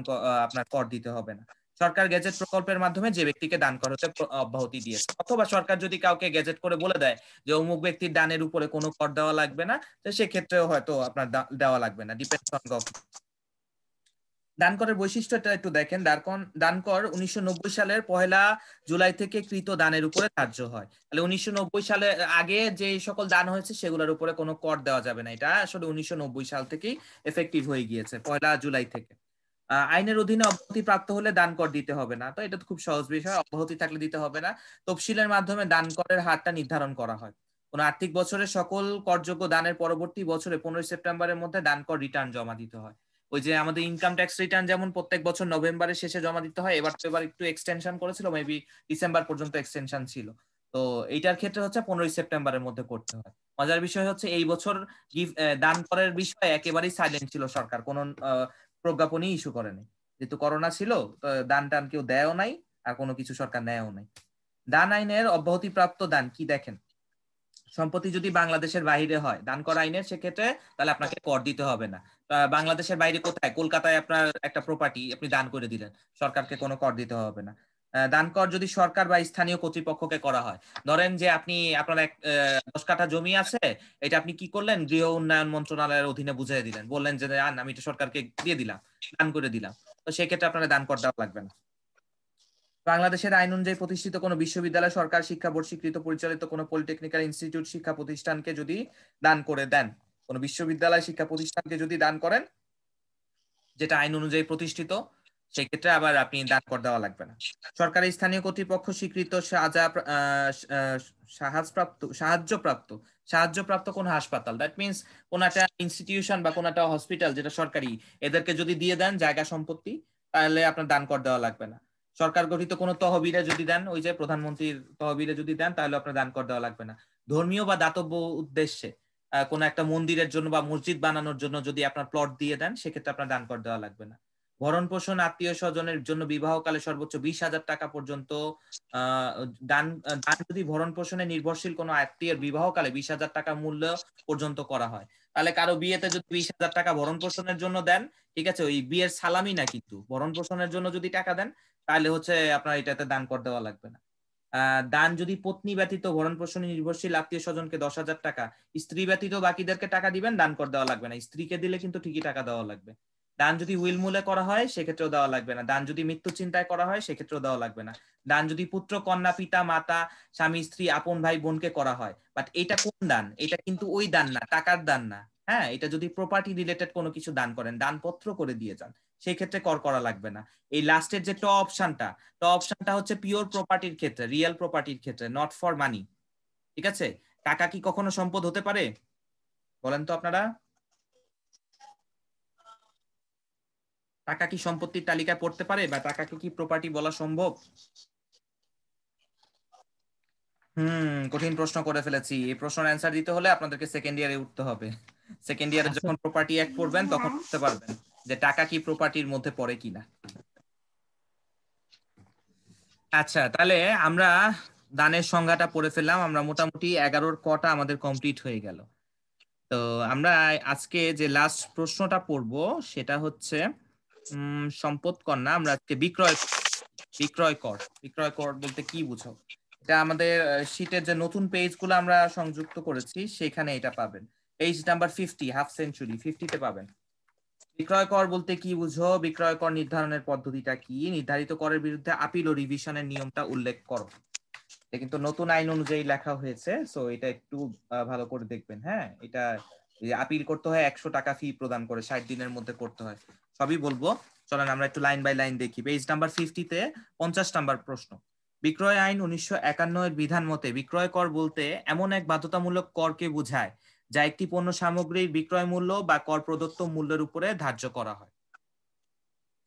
আপনার কর দিতে হবে না। সরকার গেজেট প্রকল্পের মাধ্যমে যে ব্যক্তিকে দান কর হতে অব্যাহতি দিয়েছে, অথবা সরকার যদি কাউকে গেজেট করে বলে দেয় যে অমুক ব্যক্তির দানের উপরে কোনো কর দেওয়া লাগবে না, তো সেক্ষেত্রেও হয়তো আপনার দেওয়া লাগবে না, ডিপেন্ডস অন গভর্নমেন্ট। দান করের বৈশিষ্ট্যটা একটু দেখেন। দান কর 1990 সালের 1 জুলাই থেকে কৃত দানের উপরে ধার্য হয়। তাহলে 1990 সালে আগে যে সকল দান হয়েছে সেগুলোর উপরে কোনো কর দেওয়া যাবে না। এটা আসলে 1990 সাল থেকেই এফেক্টিভ হয়ে গিয়েছে, 1 জুলাই থেকে। আইনের অধীনে অব্যাহতি প্রাপ্ত হলে দান কর দিতে হবে না। তো এটা তো খুব সহজ বিষয়, অব্যাহতি থাকলে দিতে হবে না। তফসিলের মাধ্যমে দান করের হারটা নির্ধারণ করা হয়। কোন আর্থিক বছরে সকল করযোগ্য দানের পরবর্তী বছরে 15 সেপ্টেম্বরের মধ্যে দান কর রিটার্ন জমা দিতে হয়। ওই যে আমাদের ইনকাম ট্যাক্স রিটার্ন যেমন প্রত্যেক বছর নভেম্বরের শেষে জমা দিতে হয়, এবার একটু এক্সটেনশন করেছিল, মেবি ডিসেম্বর পর্যন্ত এক্সটেনশন ছিল। তো এইটার ক্ষেত্রে হচ্ছে 15 সেপ্টেম্বরের মধ্যে করতে হয়। মজার বিষয় হচ্ছে এই বছর দান করার বিষয়ে একেবারেই সাইলেন্ট ছিল সরকার, কোনো প্রজ্ঞাপনই ইস্যু করেনি, যেহেতু করোনা ছিল। তো দান টান কেউ দেয়ও নাই, আর কোনো কিছু সরকার নেয়ও নাই। দান আইনের অব্যাহতিপ্রাপ্ত দান কি দেখেন, সম্পত্তি যদি বাংলাদেশের বাইরে হয় দান করা আইনের, সেক্ষেত্রে তাহলে আপনাকে কর দিতে হবে না। বাংলাদেশের বাইরে কোথায়, কলকাতায় আপনার একটা প্রপার্টি আপনি দান করে দিলেন, সরকারকে কোনো কর দিতে হবে না। দান কর যদি সরকার বা স্থানীয় কর্তৃপক্ষকে করা হয়, ধরেন যে আপনি আপনার 10 কাঠা জমি আছে, এটা আপনি কি করলেন, গৃহ উন্নয়ন মন্ত্রণালয়ের অধীনে বুঝিয়ে দিলেন, বললেন যে আমি এটা সরকারকে দিয়ে দিলাম, দান করে দিলাম, তো সেক্ষেত্রে আপনার দান কর দেওয়া লাগবে না। বাংলাদেশের আইন অনুযায়ী প্রতিষ্ঠিত কোনো বিশ্ববিদ্যালয়, সরকার শিক্ষা বোর্ড স্বীকৃত পরিচালিত কোনো পলিটেকনিক্যাল ইনস্টিটিউট শিক্ষা প্রতিষ্ঠানকে যদি দান করে দেন, কোনো বিশ্ববিদ্যালয় শিক্ষা প্রতিষ্ঠানকে যদি দান করেন যেটা আইন অনুযায়ী প্রতিষ্ঠিত, সেক্ষেত্রে আবার আপনি দান কর দেওয়া লাগবে না। সরকারি স্থানীয় কর্তৃপক্ষ স্বীকৃত সাহায্যপ্রাপ্ত কোন হাসপাতাল, দ্যাট মিনস কোন একটা ইনস্টিটিউশন বা কোন একটা হসপিটাল যেটা সরকারি, এদেরকে যদি দিয়ে দেন জায়গা সম্পত্তি, তাহলে আপনার দান কর দেওয়া লাগবে না। সরকার গঠিত কোনো তহবিলে যদি দেন, ওই যে প্রধানমন্ত্রীর তহবিলে যদি দেন, তাহলে আপনার দান কর দেওয়া লাগবে না। ধর্মীয় বা দাতব্য উদ্দেশ্যে কোন একটা মন্দিরের জন্য বা মসজিদ বানানোর জন্য যদি আপনার প্লট দিয়ে দেন, সেক্ষেত্রে আপনার দান কর দেওয়া লাগবে না। ভরণ পোষণ আত্মীয় স্বজনের জন্য বিবাহকালে সর্বোচ্চ 20,000 টাকা পর্যন্ত দান যদি ভরণ পোষণে নির্ভরশীল কোনো আত্মীয়ের বিবাহকালে 20,000 টাকা মূল্য পর্যন্ত করা হয়, তাহলে কারো বিয়েতে যদি 20,000 টাকা ভরণ পোষণের জন্য দেন, ঠিক আছে, ওই বিয়ের সালামি না, কিন্তু ভরণ পোষণের জন্য যদি টাকা দেন, তাহলে হচ্ছে আপনার এটাতে দান কর দেওয়া লাগবে না। দান যদি পত্নী ব্যতীত ভরণ পোষণে নির্ভরশীল আত্মীয় স্বজনকে 10,000 টাকা, স্ত্রী ব্যতীত বাকিদেরকে টাকা দিবেন, দান কর দেওয়া লাগবে না। স্ত্রীকে দিলে কিন্তু ঠিকই টাকা দেওয়া লাগবে। দান যদি উইল মূলে করা হয়, সেক্ষেত্রেও দেওয়া লাগবে না। দান যদি মৃত্যু চিন্তায় করা হয়, সেক্ষেত্রেও দেওয়া লাগবে না। দান যদি পুত্র কন্যা পিতা মাতা স্বামী স্ত্রী আপন ভাই বোনকে করা হয়, বাট এটা কোন দান, এটা কিন্তু ওই দান না, টাকার দান না। হ্যাঁ, এটা যদি প্রপার্টি রিলেটেড কোনো কিছু দান করেন, দানপত্র করে দিয়ে যান, সেই ক্ষেত্রে কর করা লাগবে না। এই লাস্টের যে অপশনটা হচ্ছে পিওর প্রপার্টির ক্ষেত্রে, রিয়েল প্রপার্টির ক্ষেত্রে, নট ফর মানি। ঠিক আছে, টাকা কি কখনো সম্পদ হতে পারে বলেন তো আপনারা? টাকা কি সম্পত্তির তালিকায় পড়তে পারে, বা টাকাকে কি প্রপার্টি বলা সম্ভব? কঠিন প্রশ্ন করে ফেলেছি। এই প্রশ্নের অ্যান্সার দিতে হলে আপনাদেরকে সেকেন্ড ইয়ারে উঠতে হবে। সেকেন্ড ইয়ারে যখন প্রপার্টি অ্যাক্ট পড়বেন, তখন বুঝতে পারবেন যে টাকা কি প্রপার্টির মধ্যে পড়ে কিনা। আচ্ছা, তাহলে আমরা দানের সংজ্ঞাটা পড়ে ফেললাম। আমরা মোটামুটি 11 কটা আমাদের কমপ্লিট হয়ে গেল। তো আমরা আজকে যে লাস্ট প্রশ্নটা পড়ব সেটা হচ্ছে সম্পদ কর না, আমরা আজকে বিক্রয় কর বলতে কি বুঝো? এটা আমাদের শীটের যে নতুন পেজগুলো আমরা সংযুক্ত করেছি, সেখানে এটা পাবেন। পেজ নাম্বার 50, হাফ সেঞ্চুরি 50-তে পাবেন। বিক্রয় কর বলতে কি বুঝো, বিক্রয় কর নির্ধারণের পদ্ধতিটা কি, নির্ধারিত করের বিরুদ্ধে আপিল ও রিভিশনের নিয়মটা উল্লেখ করো। এটা কিন্তু নতুন আইন অনুযায়ী লেখা হয়েছে, সো এটা একটু ভালো করে দেখবেন। হ্যাঁ, এটা আপিল করতে হয় 100 টাকা ফি প্রদান করে, 60 দিনের মধ্যে করতে হয়। সবই বলবো, চলেন আমরা একটু লাইন বাই লাইন দেখি। পেজ নাম্বার 50-তে 50 নাম্বার প্রশ্ন। বিক্রয় আইন 1951 এর বিধান মতে বিক্রয় কর বলতে এমন এক বাধ্যতামূলক করকে বোঝায় যা একটি পণ্য সামগ্রীর বিক্রয় মূল্য বা কর প্রদত্ত মূল্যের উপরে ধার্য করা হয়।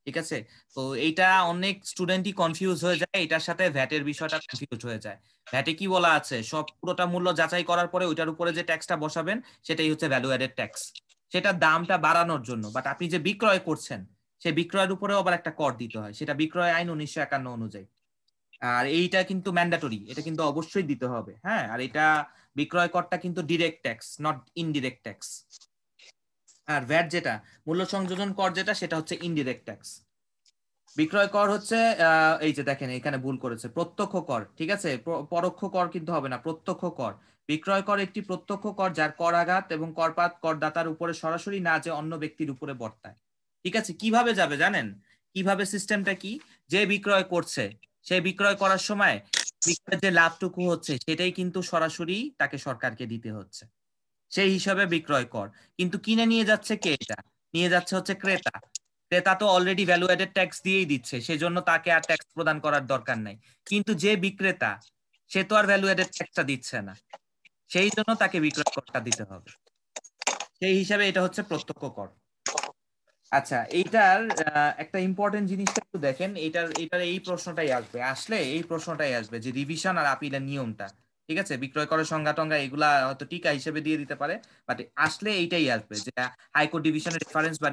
ঠিক আছে, তো এইটা অনেক স্টুডেন্টই কনফিউজ হয়ে যায়, এটার সাথে ভ্যাটের বিষয়টা কনফিউজ হয়ে যায়। ভ্যাটে কি বলা আছে, সব পুরোটা মূল্য যাচাই করার পরে ওইটার উপরে যে ট্যাক্সটা বসাবেন সেটাই হচ্ছে ভ্যালু অ্যাডেড ট্যাক্স, সেটা দামটা বাড়ানোর জন্য। বাট আপনি যে বিক্রয় করছেন, সেই বিক্রয়ের উপরেও আবার একটা কর দিতে হয়, সেটা বিক্রয় আইন 1951 অনুযায়ী। আর এইটা কিন্তু ম্যান্ডেটরি, এটা কিন্তু অবশ্যই দিতে হবে। হ্যাঁ, আর এটা বিক্রয় করটা কিন্তু direct tax, not indirect tax. আর ভ্যাট যেটা, মূল্য সংযোজন কর যেটা, সেটা হচ্ছে ইনডিরেক্ট ট্যাক্স। বিক্রয় কর হচ্ছে এই যে দেখেন এখানে ভুল করেছে, প্রত্যক্ষ কর। ঠিক আছে, পরোক্ষ কর কিন্তু হবে না, প্রত্যক্ষ কর। বিক্রয় কর একটি প্রত্যক্ষ কর যার কর আঘাত এবং করপাত করদাতার উপরে সরাসরি না যে অন্য ব্যক্তির উপরে বর্তায়। ঠিক আছে, কিভাবে যাবে জানেন, কিভাবে সিস্টেমটা কি, যে বিক্রয় করছে সে বিক্রয় করার সময় বিক্রয়ের যে লাভটুকু হচ্ছে সেটাই কিন্তু সরাসরি তাকে সরকারকে দিতে হচ্ছে, সেই হিসাবে বিক্রয় কর। কিন্তু কিনে নিয়ে যাচ্ছে কে, এটা নিয়ে যাচ্ছে হচ্ছে ক্রেতা। ক্রেতা তো অলরেডি ভ্যালু অ্যাডেড ট্যাক্স দিয়েই দিচ্ছে, সেজন্য তাকে আর ট্যাক্স প্রদান করার দরকার নাই। কিন্তু যে বিক্রেতা, সে তো আর ভ্যালু অ্যাডেড ট্যাক্সটা দিচ্ছে না, সেই জন্য তাকে বিক্রয় করটা দিতে হবে। সেই হিসাবে এটা হচ্ছে প্রত্যক্ষ কর। আচ্ছা, এইটার একটা ইম্পর্টেন্ট জিনিসটা একটু দেখেন। এটার এই প্রশ্নটাই আসবে এই প্রশ্নটাই আসবে যে রিভিশন আর আপিলের নিয়মটা, ঠিক আছে? বিক্রয় করার সংজ্ঞা টঙ্গা এগুলা হয়তো টিকা হিসেবে দিয়ে দিতে পারে, বাট আসলে এইটাই আসবে যে হাইকোর্ট ডিভিশনের রেফারেন্স বা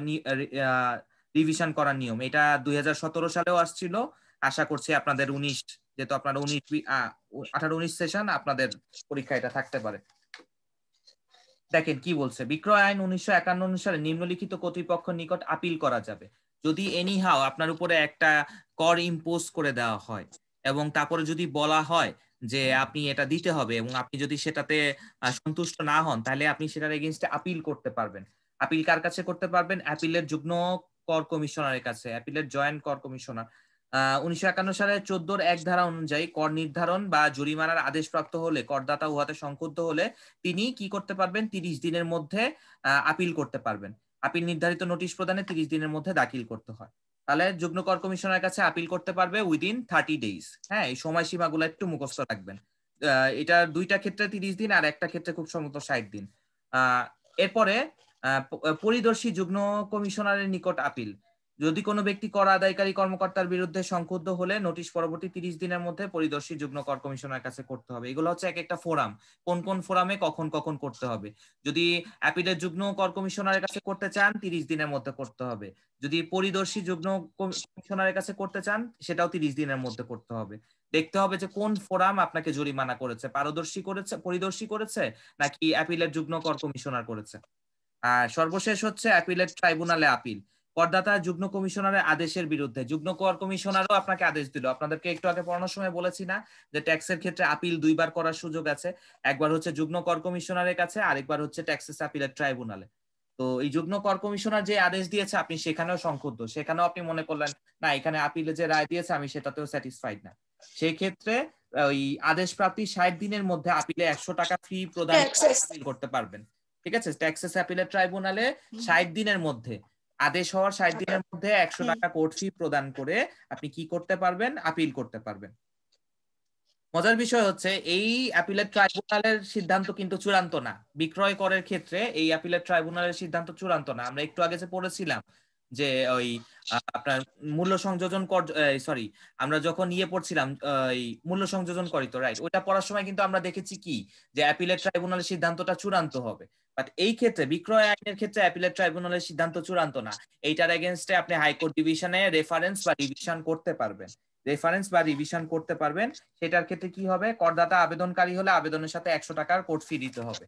রিভিশন করার নিয়ম। এটা 2017 সালেও আসছিল। আশা করছি আপনাদের 19, যেহেতু আপনারা 18-19 সেশন, আপনাদের পরীক্ষা এটা থাকতে পারে। দেখেন কি বলছে, বিক্রয় আইন 1951 অনুসারে নিম্নলিখিত কর্তৃপক্ষ নিকট আপিল করা যাবে যদি এনিহাও আপনার উপরে একটা কর ইম্পোজ করে দেওয়া হয় এবং তারপরে যদি বলা হয় যে আপনি এটা দিতে হবে এবং আপনি যদি সেটাতে সন্তুষ্ট না হন, তাহলে আপনি সেটার এগেইনস্টে আপিল করতে পারবেন। আপিল কার কাছে করতে পারবেন? অ্যাপিলের যুগ্ম কর কমিশনারের কাছে, অ্যাপিলের জয়েন্ট কর কমিশনার। 1951 সালের 14 ধারা অনুযায়ী কর নির্ধারণ বা জরিমানার আদেশপ্রাপ্ত হলে করদাতা উহাতে সংক্ষুব্ধ হলে তিনি কি করতে পারবেন? 30 দিনের মধ্যে আপিল করতে পারবেন। আপিল নির্ধারিত নোটিশ প্রদানে 30 দিনের মধ্যে দাখিল করতে হয়। তাহলে যুগ্ম কর কমিশনারের কাছে আপিল করতে পারবে উইদিন 30 ডেজ। হ্যাঁ, এই সময়সীমাগুলো একটু মুখস্থ রাখবেন। এটা দুইটা ক্ষেত্রে 30 দিন আর একটা ক্ষেত্রে খুব সম্ভবত 60 দিন। এরপরে পরিদর্শী যুগ্ম কমিশনারের নিকট আপিল। যদি কোনো ব্যক্তি কর আদায়কারী কর্মকর্তার বিরুদ্ধে সংক্ষুব্ধ হলে নোটিশ পরবর্তী 30 দিনের মধ্যে পরিদর্শী যুগ্ম কর কমিশনারের কাছে করতে হবে। এগুলো হচ্ছে এক একটা ফোরাম, কোন কোন ফোরামে কখন কখন করতে হবে। যদি অ্যাপিলের যুগ্ম কর কমিশনারের কাছে করতে চান 30 দিনের মধ্যে করতে হবে। যদি পরিদর্শী যুগ্ম কমিশনারের কাছে করতে চান সেটাও 30 দিনের মধ্যে করতে হবে। দেখতে হবে যে কোন ফোরাম আপনাকে জরিমানা করেছে, পরিদর্শী করেছে নাকি অ্যাপিলের যুগ্ম কর কমিশনার করেছে। আর সর্বশেষ হচ্ছে অ্যাপিলেট ট্রাইব্যুনালে আপিল। করদাতা যুগ্ম কমিশনারের আদেশের বিরুদ্ধে, যুগ্ম কর কমিশনারও আপনাকে আদেশ দিল। আপনাদেরকে একটু আগে পড়ানোর সময় বলেছি না যে ট্যাক্সের ক্ষেত্রে আপিল দুইবার করার সুযোগ আছে, একবার হচ্ছে যুগ্ম কর কমিশনারের কাছে, আরেকবার হচ্ছে ট্যাক্সেস আপিলেট ট্রাইব্যুনালে। তো এই যুগ্ম কর কমিশনার যে আদেশ দিয়েছে আপনি সেখানেও সংক্ষুব্ধ, সেখানেও আপনি মনে করলেন না এখানে আপিলে যে রায় দিয়েছে আমি সেটাতেও স্যাটিসফাইড না, সেই ক্ষেত্রে ওই আদেশ প্রাপ্তি 60 দিনের মধ্যে আপিলে 100 টাকা ফি প্রদান আপিল করতে পারবেন। ঠিক আছে, ট্যাক্সেস অ্যাপিলেট ট্রাইব্যুনালে 60 দিনের মধ্যে, আদেশ হওয়ার 60 দিনের মধ্যে 100 টাকা কোর্ট ফি প্রদান করে আপনি কি করতে পারবেন? আপিল করতে পারবেন। মজার বিষয় হচ্ছে এই অ্যাপিলেট ট্রাইব্যুনালের সিদ্ধান্ত কিন্তু চূড়ান্ত না। বিক্রয় করের ক্ষেত্রে এই অ্যাপিলেট ট্রাইব্যুনালের সিদ্ধান্ত চূড়ান্ত না। আমরা একটু আগে যে পড়েছিলাম যে ওই আপনার মূল্য সংযোজন কর, সরি, আমরা যখন পড়ছিলাম এই মূল্য সংযোজন করিত, রাইট, ওইটা পড়ার সময় কিন্তু আমরা দেখেছি কি যে অ্যাপিলেট ট্রাইব্যুনালের সিদ্ধান্তটা চূড়ান্ত হবে। বাট এই ক্ষেত্রে বিক্রয় আইনের ক্ষেত্রে অ্যাপিলেট ট্রাইব্যুনালের সিদ্ধান্ত চূড়ান্ত না। এইটার এগেনস্টে আপনি হাইকোর্ট ডিভিশনে রেফারেন্স বা রিভিশন করতে পারবেন। সেটার ক্ষেত্রে কি হবে? করদাতা আবেদনকারী হলে আবেদনের সাথে 100 টাকার কোর্ট ফি দিতে হবে।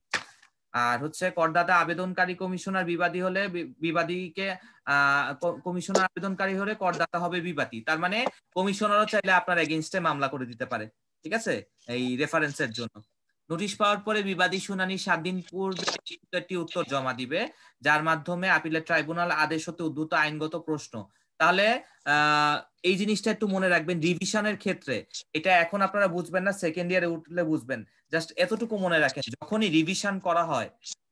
আর হচ্ছে করদাতা আবেদনকারী কমিশনার বিবাদী হলে বিবাদীকে কমিশনার আবেদনকারী হলে করদাতা হবে বিবাদী। তার মানে কমিশনারও চাইলে আপনার এগেইনস্টে মামলা করে দিতে পারে। ঠিক আছে, এই রেফারেন্সের জন্য। নোটিশ পাওয়ার পরে বিবাদী শুনানি 7 দিন পূর্বে একটি উত্তর জমা দিবে যার মাধ্যমে আপিলেট ট্রাইব্যুনাল আদেশ হতে উদ্ভূত আইনগত প্রশ্ন। তাহলে এই জিনিসটা একটু মনে রাখবেন রিভিশনের ক্ষেত্রে। এটা এখন আপনারা বুঝবেন না, সেকেন্ড ইয়ারে উঠলে বুঝবেন। জাস্ট এতটুকু মনে রাখেন, যখনই রিভিশন করা হয়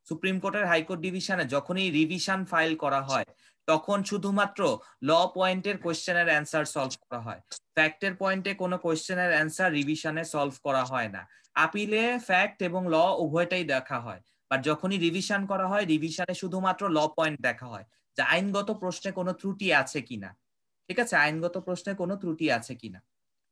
সুপ্রিম কোর্টের হাইকোর্ট ডিভিশনে, যখনই রিভিশন ফাইল করা হয় তখন শুধুমাত্র ল পয়েন্টের কোশ্চেনের অ্যান্সার সলভ করা হয়। ফ্যাক্টের পয়েন্টে কোনো কোশ্চেনের অ্যান্সার রিভিশনে সলভ করা হয় না। আপিলে ফ্যাক্ট এবং ল উভয়টাই দেখা হয়, বাট যখনই রিভিশন করা হয় রিভিশনে শুধুমাত্র ল পয়েন্ট দেখা হয় যে আইনগত প্রশ্নে কোনো ত্রুটি আছে কিনা। ঠিক আছে, আইনগত প্রশ্নে কোনো ত্রুটি আছে কিনা।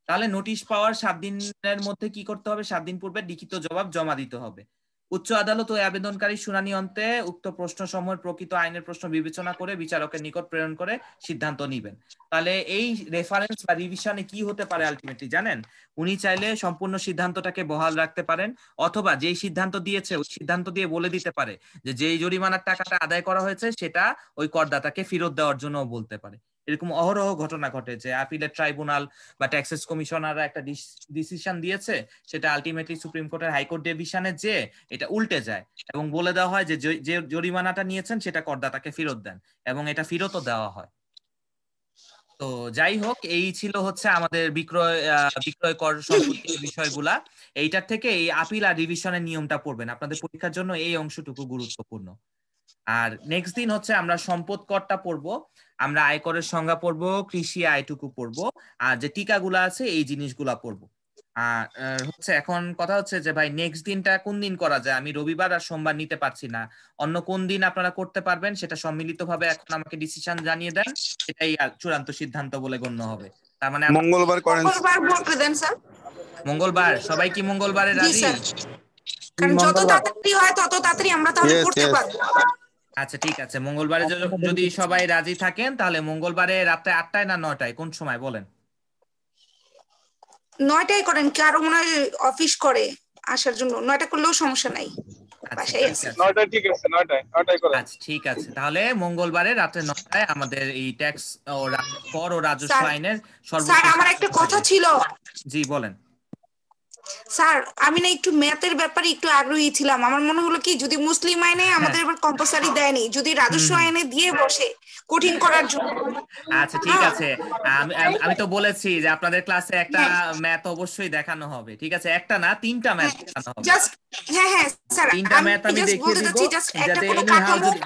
তাহলে নোটিশ পাওয়ার 7 দিনের মধ্যে কি করতে হবে? 7 দিন পূর্বে লিখিত জবাব জমা দিতে হবে। উচ্চ আদালত ও আবেদনকারী শুনানি অন্তে উক্ত প্রশ্ন সমূহের প্রকৃত আইনের প্রশ্ন বিবেচনা করে বিচারকের নিকট প্রেরণ করে সিদ্ধান্ত নিবেন। তাহলে এই রেফারেন্স বা রিভিশনে কি হতে পারে আলটিমেটলি জানেন? উনি চাইলে সম্পূর্ণ সিদ্ধান্তটাকে বহাল রাখতে পারেন, অথবা যেই সিদ্ধান্ত দিয়েছে ওই সিদ্ধান্ত দিয়ে বলে দিতে পারে যে যেই জরিমানার টাকাটা আদায় করা হয়েছে সেটা ওই করদাতাকে ফেরত দেওয়ার জন্য বলতে পারে। এরকম অহরহ ঘটনা ঘটে যে আপিলেট ট্রাইব্যুনাল বা ট্যাক্সেস কমিশনাররা একটা ডিসিশন দিয়েছে, সেটা আলটিমেটলি সুপ্রিম কোর্টের হাইকোর্ট ডিভিশনে যে এটা উল্টে যায় এবং বলে দেওয়া হয় যে যে জরিমানাটা নিয়েছেন সেটা করদাতাকে ফেরত দেন, এবং এটা ফেরতও দেওয়া হয়। তো যাই হোক, এই ছিল হচ্ছে আমাদের বিক্রয় কর সম্পর্কিত বিষয়গুলা। এইটার থেকে এই আপিল আর রিভিশনের নিয়মটা পড়বেন, আপনাদের পরীক্ষার জন্য এই অংশটুকু গুরুত্বপূর্ণ। আর নেক্সট দিন হচ্ছে আমরা সম্পদ করটা পড়বো, আমরা আয়করের সংজ্ঞা পড়বো, কৃষি আয়টুকু পড়বো, আর যে টিকাগুলা আছে এই জিনিসগুলা পড়বো। হচ্ছে এখন কথা হচ্ছে যে ভাই নেক্সট দিনটা কোন দিন করা যায়? আমি রবিবার আর সোমবার নিতে পারছি না, অন্য কোন দিন আপনারা করতে পারবেন সেটা সম্মিলিতভাবে এখন আমাকে ডিসিশন জানিয়ে দেন, এটাই চূড়ান্ত সিদ্ধান্ত বলে গণ্য হবে। তার মানে মঙ্গলবার করেন। মঙ্গলবার বলে দেন স্যার। মঙ্গলবার, সবাই কি মঙ্গলবারে জি রাজি? স্যার, কারণ যত তাড়াতাড়ি হয় তত তাড়াতাড়ি আমরা তাহলে Yes, করতে yes. পারবো। আচ্ছা ঠিক আছে, মঙ্গলবারে যদি সবাই রাজি থাকেন তাহলে মঙ্গলবারে রাত্রে 8টায় না 9টায়, কোন সময় বলেন? 9টায় করেন, কারো মনে হয় অফিস করে আসার জন্য 9টা করলেও সমস্যা নাই, আচ্ছা বাসায় ঠিক আছে। আছে, 9টায় ঠিক আছে, 9টায় করে। আচ্ছা ঠিক আছে, তাহলে মঙ্গলবারে রাত্রে 9টায় আমাদের এই ট্যাক্স ও কর ও রাজস্ব স্যার, আইনের স্যার সর্বশেষ। আমার একটা কথা ছিল। জি বলেন। স্যার আমি না একটু ম্যাথের ব্যাপারে একটু আগ্রহী ছিলাম, আমার মনে হলো কি যদি মুসলিম আইনে আমাদের এবার কম্পালসারি দেয়নি, যদি রাজস্ব আইনে দিয়ে বসে কঠিন করার জন্য। আচ্ছা ঠিক আছে, আমি তো বলেছি যে আপনাদের ক্লাসে একটা ম্যাথ অবশ্যই দেখানো হবে, ঠিক আছে? একটা না, 3টা ম্যাথ দেখানো হবে। জাস্ট হ্যাঁ স্যার, 3টা ম্যাথ আমি জাস্ট দেখিয়ে বলতে দিব, চাচ্ছি জাস্ট একটা যাতে কোনো এনিহাউ কাঠামো। যদি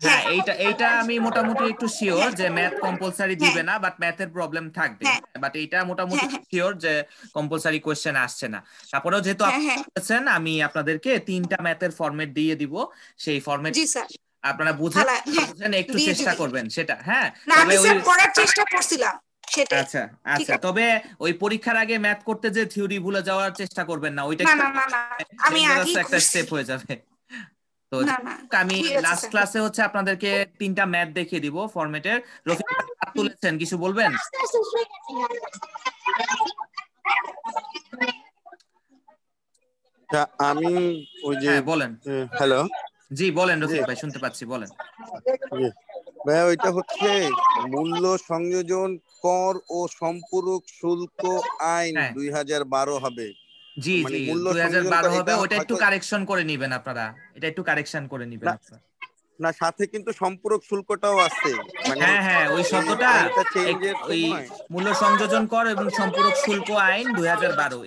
হ্যাঁ এইটা আমি মোটামুটি একটু শিওর যে ম্যাথ কম্পালসারি দিবে না, বাট ম্যাথের প্রবলেম থাকবে, বাট এইটা মোটামুটি শিওর যে কম্পালসারি কোশ্চেন আসছে না। তারপরেও যেহেতু আপনি বলেছেন, আমি আপনাদেরকে 3টা ম্যাথের ফরম্যাট দিয়ে দিব, সেই ফরম্যাট জি স্যার আপনারা বুঝেন একটু চেষ্টা করবেন সেটা। হ্যাঁ না, আমি তবে ওই স্যার করার চেষ্টা করছিলাম সেটাই। আচ্ছা আচ্ছা, তবে ওই পরীক্ষার আগে ম্যাথ করতে যে থিওরি ভুলে যাওয়ার চেষ্টা করবেন না, ওইটা না আমি আগেই একটা স্টেপ হয়ে যাবে। তো না আমি লাস্ট ক্লাসে হচ্ছে আপনাদেরকে 3টা ম্যাথ দেখিয়ে দিব ফরম্যাটের। রফিক ভাই হাত তুলেছেন, কিছু বলবেন? আমি ওই যে বলেন। হ্যালো, জি বলেন রফিক ভাই, শুনতে পাচ্ছি, বলেন। ভাই ওইটা হচ্ছে মূল্য সংযোজন কর ও সম্পূরক শুল্ক আইন 2012 হবে। জি জি 2012 হবে, ওটা একটু কারেকশন করে নেবেন আপনারা, এটা একটু কারেকশন করে নেবেন আপনারা। না, সাথে কিন্তু সম্পূরক শুল্কটাও আছে, মানে হ্যাঁ ওই শব্দটা ওই সময় মূল্য সংযোজন কর এবং সম্পূরক শুল্ক আইন 2012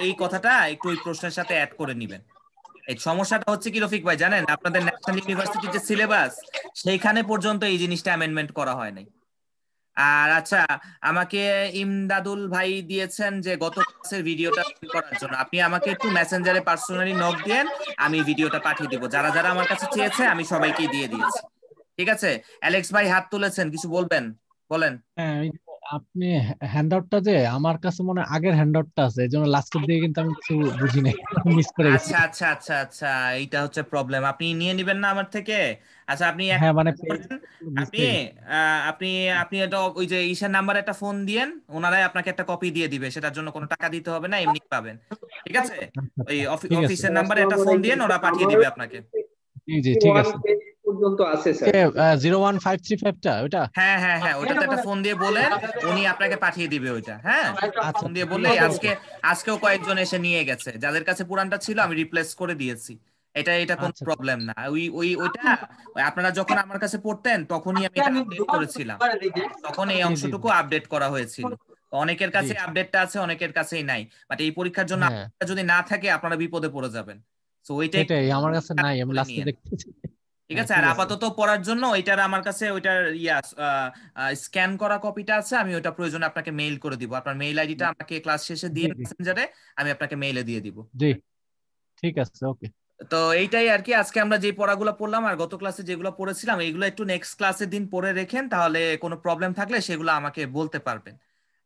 এই কথাটা একটু ওই প্রশ্নের সাথে অ্যাড করে নেবেন। এই সমস্যাটা হচ্ছে কি রফিক ভাই জানেন, আপনাদের ন্যাশনাল ইউনিভার্সিটির যে সিলেবাস সেইখানে পর্যন্ত এই জিনিসটা অ্যামেন্ডমেন্ট করা হয় নাই। আর আচ্ছা, আমাকে ইমদাদুল ভাই দিয়েছেন যে গত ক্লাসের ভিডিওটা করার জন্য, আপনি আমাকে একটু মেসেঞ্জারে পার্সোনালি নক দেন, আমি ভিডিওটা পাঠিয়ে দিব। যারা যারা আমার কাছে চেয়েছে আমি সবাইকেই দিয়ে দিয়েছি, ঠিক আছে? অ্যালেক্স ভাই হাত তুলেছেন, কিছু বলবেন? বলেন। হ্যাঁ, আপনি হ্যান্ডআউটটা যে আমার কাছে মনে হয় আগের হ্যান্ডআউটটা আছে, এই জন্য লাস্টের দিকে কিন্তু আমি কিছু বুঝি নাই, মিস করে গেছি। আচ্ছা এইটা হচ্ছে প্রবলেম, আপনি নিয়ে নেবেন না আমার থেকে। আচ্ছা আপনি হ্যাঁ মানে আপনি আপনি আপনি এটা ওই যে ঈশার নাম্বারে একটা ফোন দিয়েন, ওনারাই আপনাকে একটা কপি দিয়ে দিবে, সেটার জন্য কোনো টাকা দিতে হবে না, এমনি পাবেন, ঠিক আছে? ওই অফিসের নাম্বারে একটা ফোন দিয়েন, ওরা পাঠিয়ে দিবে আপনাকে। জি ঠিক আছে। পর্যন্ত আছে স্যার 01535টা ওটা? হ্যাঁ ওটাতে একটা ফোন দিয়ে বলেন, উনি আপনাকে পাঠিয়ে দিবে ওইটা। হ্যাঁ ফোন দিয়ে বললে, আজকেও কয়েকজন এসে নিয়ে গেছে, যাদের কাছে পুরানটা ছিল আমি রিপ্লেস করে দিয়েছি। এটা কোনো প্রবলেম না। ওইটা আপনারা যখন আমার কাছে পড়তেন তখনই আমি এটা আপডেট করেছিলাম, তখন এই অংশটুকু আপডেট করা হয়েছিল। অনেকের কাছে আপডেটটা আছে, অনেকের কাছেই নাই, বাট এই পরীক্ষার জন্য যদি না থাকে আপনারা বিপদে পড়ে যাবেন। তো ওইটাই আমার কাছে নাই, আমি লাস্টে দেখতেছি। ঠিক আছে? আর আপাতত পড়ার জন্য ওইটার আমার কাছে ওইটার স্ক্যান করা কপিটা আছে, আমি ওইটা প্রয়োজনে আপনাকে মেইল করে দিব। আপনার মেইল আইডিটা আমাকে ক্লাস শেষে দিয়ে মেসেঞ্জারে, আমি আপনাকে মেইলে দিয়ে দিব। জি ঠিক আছে, ওকে। তো এইটাই আর কি, আজকে আমরা যে পড়াগুলো পড়লাম আর গত ক্লাসে যেগুলো পড়েছিলাম এইগুলো একটু নেক্সট ক্লাসের দিন পড়ে রেখেন, তাহলে কোনো প্রবলেম থাকলে সেগুলো আমাকে বলতে পারবেন।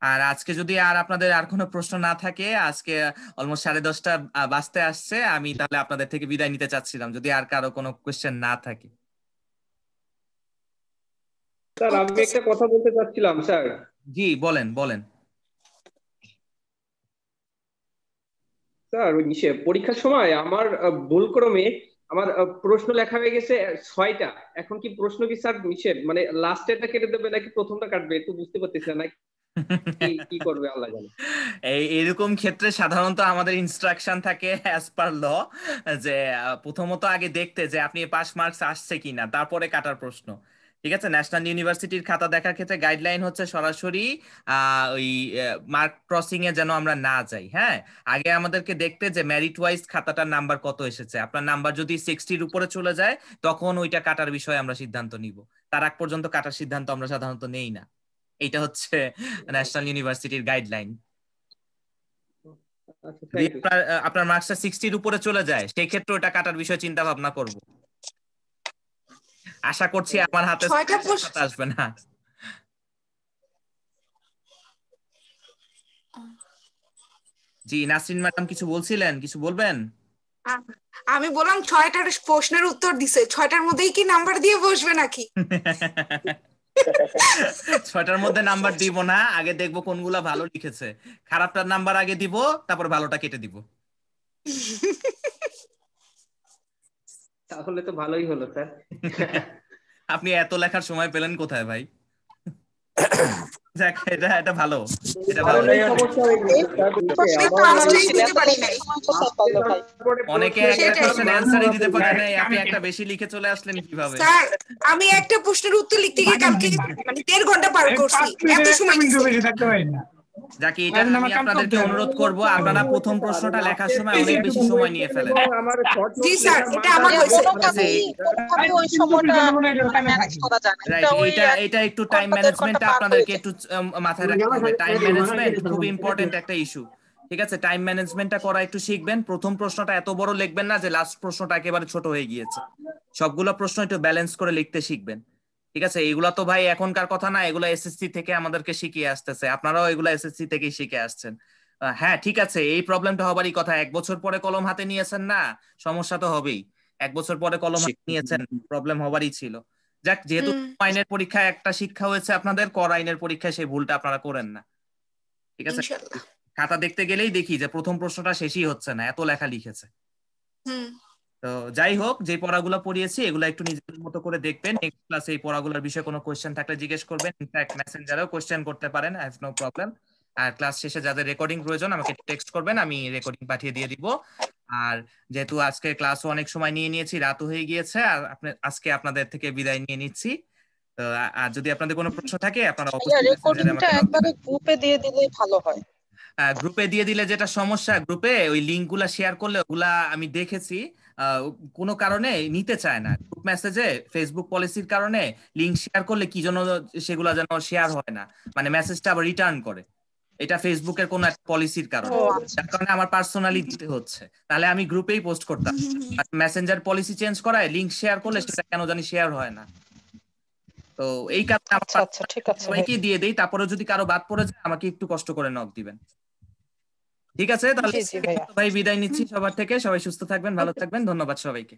আর আজকে যদি আর আপনাদের আর কোনো প্রশ্ন না থাকে, আজকে অলমোস্ট 10:30 বাজতে আসছে, আমি তাহলে আপনাদের থেকে বিদায় নিতে চাচ্ছিলাম, যদি আর কারো কোনো কোয়েশ্চেন না থাকে। স্যার আমি একটা কথা বলতে চাচ্ছিলাম স্যার। জি বলেন। স্যার ওই পরীক্ষার সময় আমার ভুলক্রমে আমার প্রশ্ন লেখা হয়ে গেছে 6টা। এখন কি প্রশ্ন কি স্যার মানে লাস্টেরটা কেটে দেবে নাকি প্রথমটা কাটবে, একটু বুঝতে পারতেছি না, কি করবে আল্লাহ জানে। এরকম ক্ষেত্রে সাধারণত আমাদের ইনস্ট্রাকশন থাকে অ্যাজ পার ল, যে প্রথমত আগে দেখতে যে আপনি পাস মার্কস আসছে কিনা, তারপরে কাটার প্রশ্ন, ঠিক আছে? ন্যাশনাল ইউনিভার্সিটির খাতা দেখার ক্ষেত্রে গাইডলাইন হচ্ছে সরাসরি ওই মার্ক ক্রসিং এ যেন আমরা না যাই। হ্যাঁ, আগে আমাদেরকে দেখতে যে মেরিট ওয়াইজ খাতাটার নাম্বার কত এসেছে। আপনার নাম্বার যদি 60-র উপরে চলে যায় তখন ওইটা কাটার বিষয়ে আমরা সিদ্ধান্ত নিব, তার আগ পর্যন্ত কাটার সিদ্ধান্ত আমরা সাধারণত নেই না। এইটা হচ্ছে ন্যাশনাল ইউনিভার্সিটির গাইডলাইন। আচ্ছা, যদি থ্যাংক ইউ। আপনার মার্কসটা 60 এর উপরে চলে যায় সেই ক্ষেত্রে ওটা কাটার বিষয়ে চিন্তা ভাবনা করব। আশা করছি আমার হাতে 6টা প্রশ্ন আসবে না। জি নাসরিন ম্যাডাম কিছু বলছিলেন, কিছু বলবেন? আমি বললাম 6টার প্রশ্নের উত্তর দিছে, 6টার মধ্যেই কি নাম্বার দিয়ে বসবে নাকি? 6টার মধ্যে নাম্বার দিব না, আগে দেখবো কোনগুলা ভালো লিখেছে, খারাপটার নাম্বার আগে দিব, তারপর ভালোটা কেটে দিব। তাহলে তো ভালোই হলো স্যার। আপনি এত লেখার সময় পেলেন কোথায় ভাই? যাক, এটা ভালো, এটা ভালো। অনেকে একটা কোশ্চেন অ্যানসারই দিতে পারে নাই, আপনি একটা বেশি লিখে চলে আসলেন কিভাবে? স্যার আমি একটা প্রশ্নের উত্তর লিখতে গিয়ে কালকে মানে 1.5 ঘন্টা পার করছি, এত সময় যাকে এটা আমি আপনাদেরকে অনুরোধ করব, আপনারা প্রথম প্রশ্নটা লেখার সময় অনেক বেশি সময় নিয়ে ফেলেন। জি স্যার, এটা আমার হয়েছে। ওই সময়টা ম্যানেজ করা যায় না। রাইট, এটা একটু টাইম ম্যানেজমেন্টটা আপনাদেরকে একটু মাথায় রাখতে হবে। টাইম ম্যানেজমেন্ট খুব ইম্পর্টেন্ট একটা ইস্যু। ঠিক আছে, টাইম ম্যানেজমেন্টটা করা একটু শিখবেন। প্রথম প্রশ্নটা এত বড় লিখবেন না যে লাস্ট প্রশ্নটা একেবারে ছোট হয়ে গিয়েছে। সবগুলো প্রশ্ন একটু ব্যালেন্স করে লিখতে শিখবেন। ঠিক আছে, এগুলা তো ভাই এখনকার কথা না, এগুলো এসএসসি থেকে আমাদেরকে শিখিয়ে আসতেছে, আপনারাও এগুলো এসএসসি থেকেই শিখে আসছেন। হ্যাঁ ঠিক আছে, এই প্রবলেমটা হবারই কথা। 1 বছর পরে কলম হাতে নিয়েছেন না, সমস্যা তো হবেই। 1 বছর পরে কলম হাতে নিয়েছেন, প্রবলেম হবারই ছিল। যাক, যেহেতু আইনের পরীক্ষায় একটা শিক্ষা হয়েছে আপনাদের, কর আইনের পরীক্ষায় সেই ভুলটা আপনারা করেন না। ঠিক আছে, খাতা দেখতে গেলেই দেখি যে প্রথম প্রশ্নটা শেষই হচ্ছে না, এত লেখা লিখেছে। তো যাই হোক, যে পড়াগুলো পড়িয়েছি এগুলো একটু নিজের মতো করে দেখবেন। নেক্সট ক্লাসে এই পড়াগুলোর বিষয়ে কোনো কোশ্চেন থাকলে জিজ্ঞেস করবেন, ইনফ্যাক্ট মেসেঞ্জারেও কোশ্চেন করতে পারেন, আই হ্যাভ নো প্রবলেম। আর ক্লাস শেষে যাদের রেকর্ডিং প্রয়োজন আমাকে টেক্সট করবেন, আমি রেকর্ডিং পাঠিয়ে দিয়ে দিব। আর যেহেতু আজকে ক্লাসও অনেক সময় নিয়ে নিয়েছি, রাতও হয়ে গিয়েছে, আর আজকে আপনাদের থেকে বিদায় নিয়ে নিচ্ছি। তো আর যদি আপনাদের কোনো প্রশ্ন থাকে আপনারা অবশ্যই রেকর্ডিংটা একবারে গ্রুপে দিয়ে দিলেই ভালো হয়। গ্রুপে দিয়ে দিলে যেটা সমস্যা, গ্রুপে ওই লিঙ্ক গুলা শেয়ার করলে ওগুলা আমি দেখেছি কোনো কারণে নিতে চায় না। গ্রুপ মেসেজে ফেসবুক পলিসির কারণে লিঙ্ক শেয়ার করলে কি জন্য সেগুলা যেন শেয়ার হয় না, মানে মেসেজটা আবার রিটার্ন করে। এটা ফেসবুকের কোনো একটা পলিসির কারণে, যার কারণে আমার পার্সোনালি দিতে হচ্ছে। তাহলে আমি গ্রুপেই পোস্ট করতাম। মেসেঞ্জার পলিসি চেঞ্জ করায় লিঙ্ক শেয়ার করলে সেটা কেন জানি শেয়ার হয় না। তো এই কারণে সবাইকে দিয়ে দেই, তারপরে যদি কারো বাদ পড়ে যায় আমাকে একটু কষ্ট করে নক দিবেন। ঠিক আছে, তাহলে ভাই বিদায় নিচ্ছি সবার থেকে। সবাই সুস্থ থাকবেন, ভালো থাকবেন, ধন্যবাদ সবাইকে।